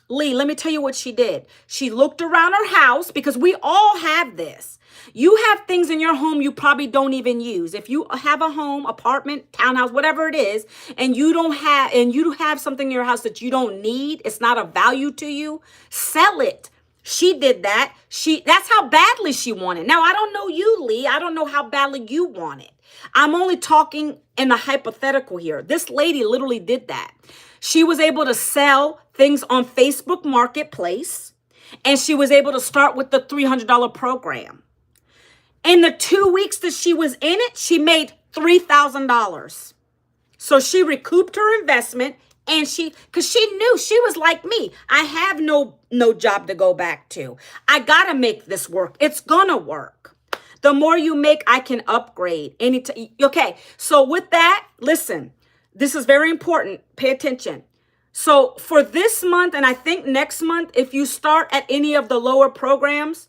Lee, let me tell you what she did. She looked around her house, because we all have this. You have things in your home you probably don't even use. If you have a home, apartment, townhouse, whatever it is, and you have something in your house that you don't need, it's not of value to you, sell it. She did that. That's how badly she wanted. Now, I don't know you, Lee. I don't know how badly you want it. I'm only talking in a hypothetical here. This lady literally did that. She was able to sell things on Facebook Marketplace, and she was able to start with the $300 program. In the 2 weeks that she was in it, she made $3,000. So she recouped her investment, and because she knew, she was like me. I have no job to go back to. I got to make this work. It's going to work. The more you make, I can upgrade. Okay, so with that, listen, this is very important. Pay attention. So for this month, and I think next month, if you start at any of the lower programs,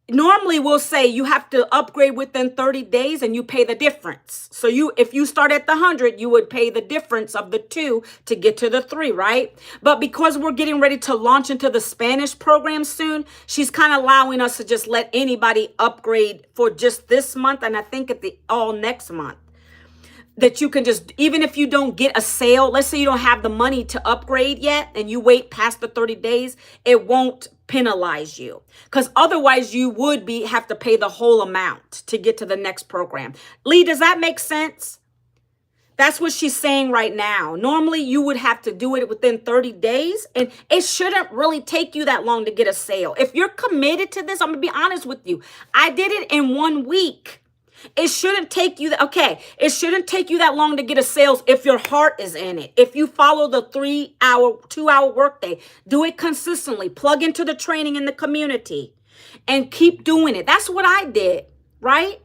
normally we'll say you have to upgrade within 30 days and you pay the difference. So if you start at the 100, you would pay the difference of the 2 to get to the 3, right? But because we're getting ready to launch into the Spanish program soon, she's kind of allowing us to just let anybody upgrade for just this month. And I think at all next month, that you can just, even if you don't get a sale, let's say you don't have the money to upgrade yet and you wait past the 30 days, it won't penalize you, because otherwise you would have to pay the whole amount to get to the next program. Lee, does that make sense? That's what she's saying right now. Normally you would have to do it within 30 days, and it shouldn't really take you that long to get a sale. If you're committed to this, I'm gonna be honest with you. I did it in 1 week. It shouldn't take you it shouldn't take you that long to get a sales if your heart is in it. If you follow the 2-hour workday, do it consistently, plug into the training in the community and keep doing it. That's what I did, right?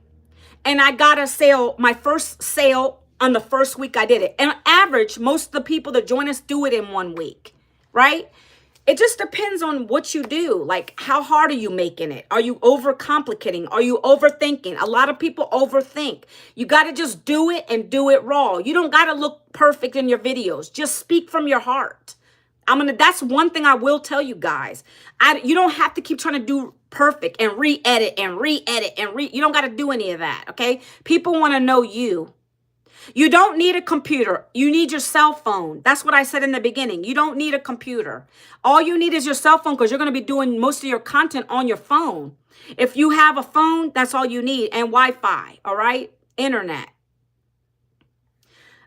And I got a sale, my first sale on the first week I did it. And on average, most of the people that join us do it in 1 week, right? It just depends on what you do. Like, how hard are you making it? Are you overcomplicating? Are you overthinking? A lot of people overthink. You got to just do it and do it raw. You don't got to look perfect in your videos. Just speak from your heart. That's one thing I will tell you guys. You don't have to keep trying to do perfect and re-edit and re-edit you don't got to do any of that, okay? People want to know you. You don't need a computer. You need your cell phone. That's what I said in the beginning. You don't need a computer. All you need is your cell phone, because you're going to be doing most of your content on your phone. If you have a phone, that's all you need. And Wi-Fi, all right? Internet.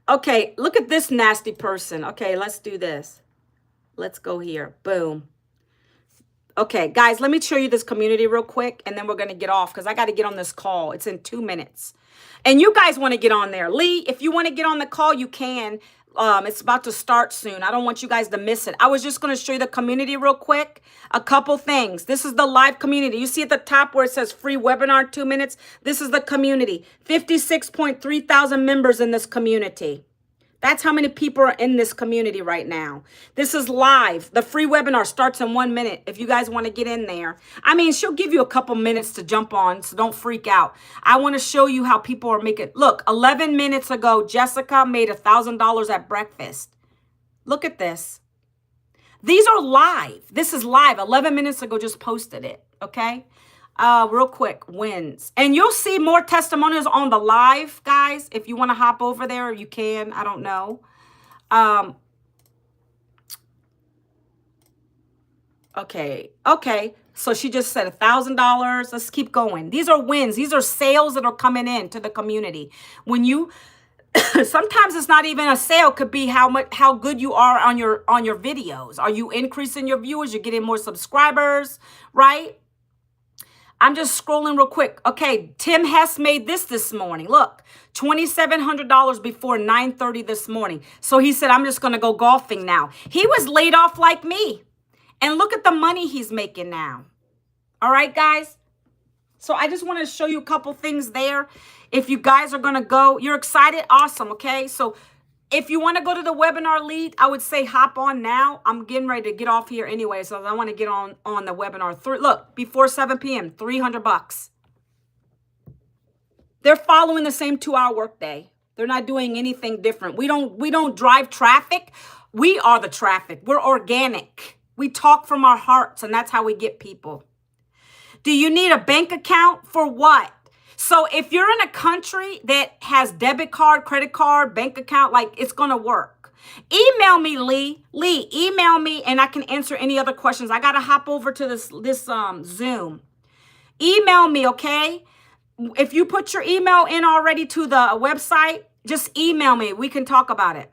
Okay, look at this nasty person. Okay, let's do this. Let's go here. Boom. Okay, guys, let me show you this community real quick, and then we're going to get off because I got to get on this call. It's in 2 minutes. And you guys want to get on there. Lee, if you want to get on the call, you can. It's about to start soon. I don't want you guys to miss it. I was just going to show you the community real quick. A couple things. This is the live community. You see at the top where it says free webinar 2 minutes? This is the community. 56.3 thousand members in this community. That's how many people are in this community right now. This is live. The free webinar starts in 1 minute if you guys want to get in there. I mean, she'll give you a couple minutes to jump on, so don't freak out. I want to show you how people are making. Look, 11 minutes ago, Jessica made $1,000 at breakfast. Look at this. These are live. This is live. 11 minutes ago, just posted it, okay? Real quick, wins. And you'll see more testimonials on the live, guys. If you want to hop over there, you can. I don't know. Okay. So she just said $1,000. Let's keep going. These are wins. These are sales that are coming in to the community. When you, sometimes it's not even a sale. It could be how good you are on your videos. Are you increasing your viewers? You're getting more subscribers, right? I'm just scrolling real quick. Okay, Tim Hess made this morning. Look, $2,700 before 9:30 this morning. So he said, I'm just going to go golfing now. He was laid off like me. And look at the money he's making now. All right, guys? So I just want to show you a couple things there. If you guys are going to go, you're excited, awesome, okay? So if you want to go to the webinar lead, I would say hop on now. I'm getting ready to get off here anyway, so I want to get on the webinar. Look, before 7 p.m., $300. They're following the same 2-hour workday. They're not doing anything different. We don't drive traffic. We are the traffic. We're organic. We talk from our hearts, and that's how we get people. Do you need a bank account for what? So if you're in a country that has debit card, credit card, bank account, like it's going to work. Email me, Lee. Lee, email me, and I can answer any other questions. I got to hop over to this Zoom. Email me, okay? If you put your email in already to the website, just email me. We can talk about it.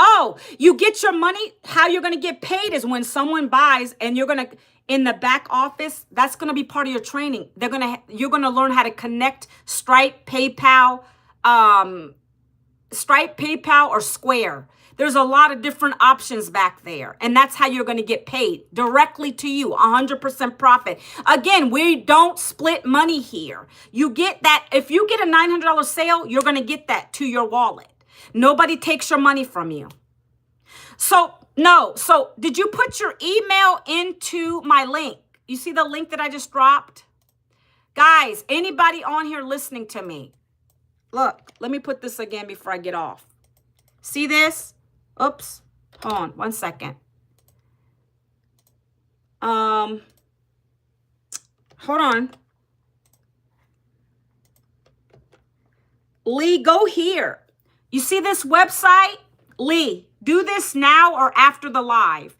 Oh, you get your money. How you're going to get paid is when someone buys and you're going to, in the back office, that's going to be part of your training. You're going to learn how to connect Stripe, PayPal, or Square. There's a lot of different options back there. And that's how you're going to get paid directly to you, 100% profit. Again, we don't split money here. You get that. If you get a $900 sale, you're going to get that to your wallet. Nobody takes your money from you. So, no. So, did you put your email into my link? You see the link that I just dropped? Guys, anybody on here listening to me? Look, let me put this again before I get off. See this? Oops. Hold on 1 second. Hold on. Lee, go here. You see this website? Lee, do this now or after the live.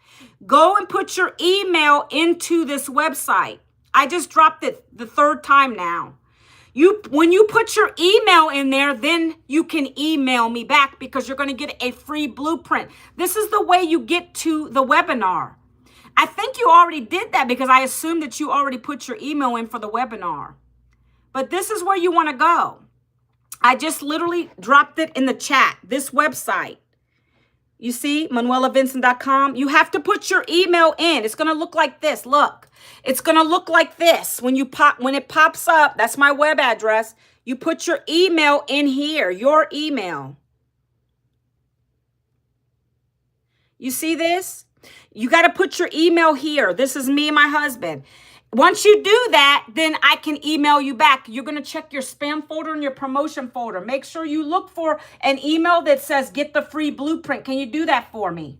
Go and put your email into this website. I just dropped it the 3rd time now. When you put your email in there, then you can email me back because you're going to get a free blueprint. This is the way you get to the webinar. I think you already did that because I assumed that you already put your email in for the webinar. But this is where you want to go. I just literally dropped it in the chat, this website. You see, ManuelaVincent.com. You have to put your email in. It's going to look like this. Look, it's going to look like this. When it pops up, that's my web address. You put your email in here, your email. You see this? You got to put your email here. This is me and my husband. Once you do that, then I can email you back. You're going to check your spam folder and your promotion folder. Make sure you look for an email that says get the free blueprint. Can you do that for me?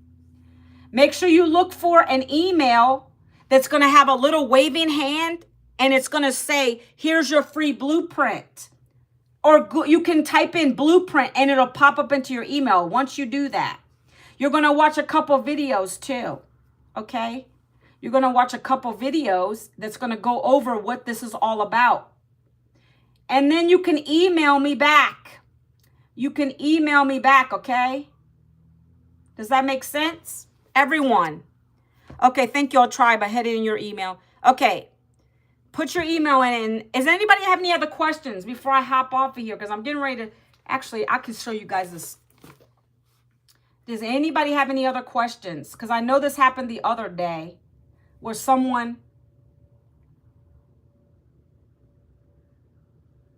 Make sure you look for an email that's going to have a little waving hand and it's going to say, here's your free blueprint. Or you can type in blueprint and it'll pop up into your email. Once you do that, you're going to watch a couple videos too. Okay? You're going to watch a couple videos that's going to go over what this is all about. And then you can email me back. You can email me back, okay? Does that make sense? Everyone. Okay, thank you all, tribe. I had it in your email. Okay, put your email in. Does anybody have any other questions before I hop off of here? Because I'm getting ready to, actually, I can show you guys this. Does anybody have any other questions? Because I know this happened the other day. Where someone,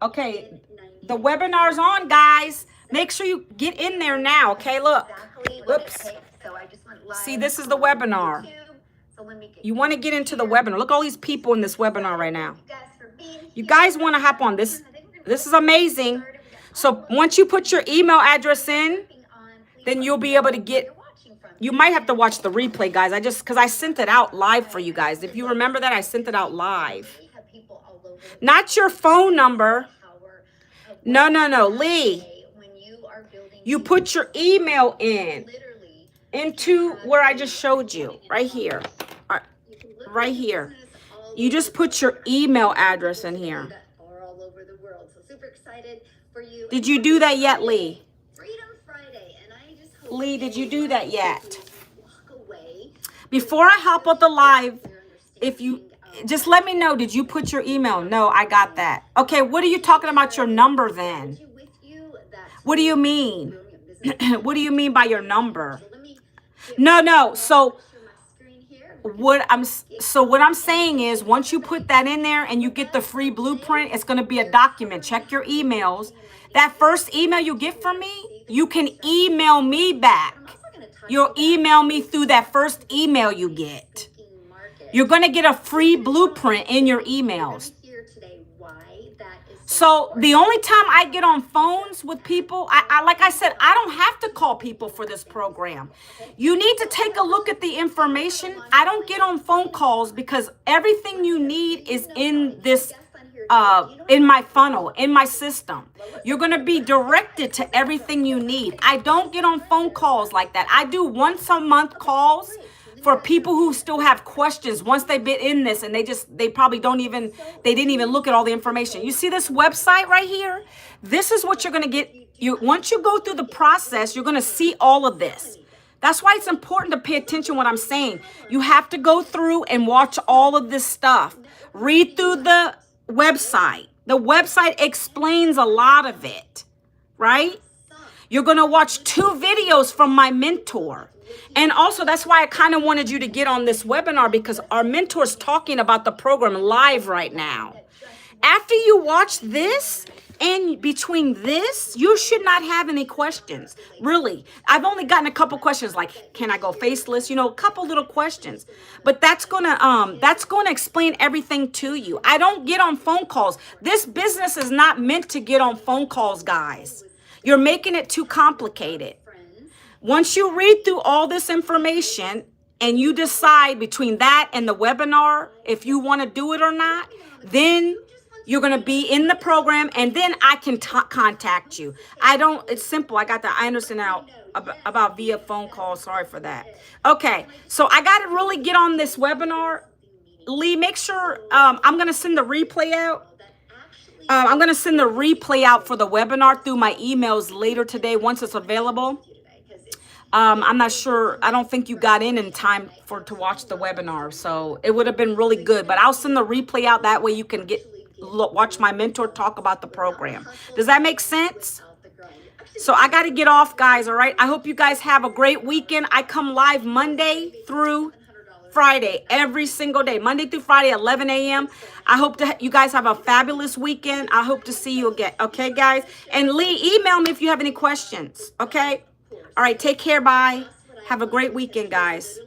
okay, the webinar's on, guys. Make sure you get in there now, okay? Look, whoops. See, this is the webinar. You want to get into the webinar. Look, all these people in this webinar right now. You guys want to hop on this. This is amazing. So once you put your email address in, then you'll be able to get You might have to watch the replay, guys. Because I sent it out live for you guys. If you remember that, I sent it out live. Not your phone number. No, Lee. You put your email into where I just showed you, right here. Right here. You just put your email address in here. Did you do that yet, Lee? Lee, did you do that yet? Before I hop on the live, if you just let me know, did you put your email? No, I got that. Okay, what are you talking about your number then? What do you mean? What do you mean by your number? No. So what I'm saying is, once you put that in there and you get the free blueprint, it's going to be a document. Check your emails. That first email you get from me, you can email me back. You'll email me through that first email you get. You're going to get a free blueprint in your emails. So the only time I get on phones with people, I like I said, I don't have to call people for this program. You need to take a look at the information. I don't get on phone calls because everything you need is in this, in my funnel, in my system. You're going to be directed to everything you need. I don't get on phone calls like that. I do once a month calls for people who still have questions once they've been in this and they probably they didn't even look at all the information. You see this website right here? This is what you're going to get. Once you go through the process, you're going to see all of this. That's why it's important to pay attention to what I'm saying. You have to go through and watch all of this stuff. Read through the website. The website explains a lot of it, right? You're going to watch 2 videos from my mentor. And also, that's why I kind of wanted you to get on this webinar, because our mentor's talking about the program live right now. After you watch this, and between this, you should not have any questions. Really. I've only gotten a couple questions like, can I go faceless? You know, a couple little questions. But that's gonna explain everything to you. I don't get on phone calls. This business is not meant to get on phone calls, guys. You're making it too complicated. Once you read through all this information and you decide between that and the webinar, if you want to do it or not, then you're going to be in the program, and then I can contact you. It's simple. I understand now about via phone call. Sorry for that. Okay. So I got to really get on this webinar. Lee, make sure, I'm going to send the replay out. I'm going to send the replay out for the webinar through my emails later today once it's available. I'm not sure. I don't think you got in time to watch the webinar, so it would have been really good. But I'll send the replay out. That way you can watch my mentor talk about the program. Does that make sense? So I got to get off, guys. All right. I hope you guys have a great weekend. I come live Monday through Friday, every single day, Monday through Friday, 11 a.m. I hope you guys have a fabulous weekend. I hope to see you again. Okay, guys. And Lee, email me if you have any questions. Okay. All right. Take care. Bye. Have a great weekend, guys.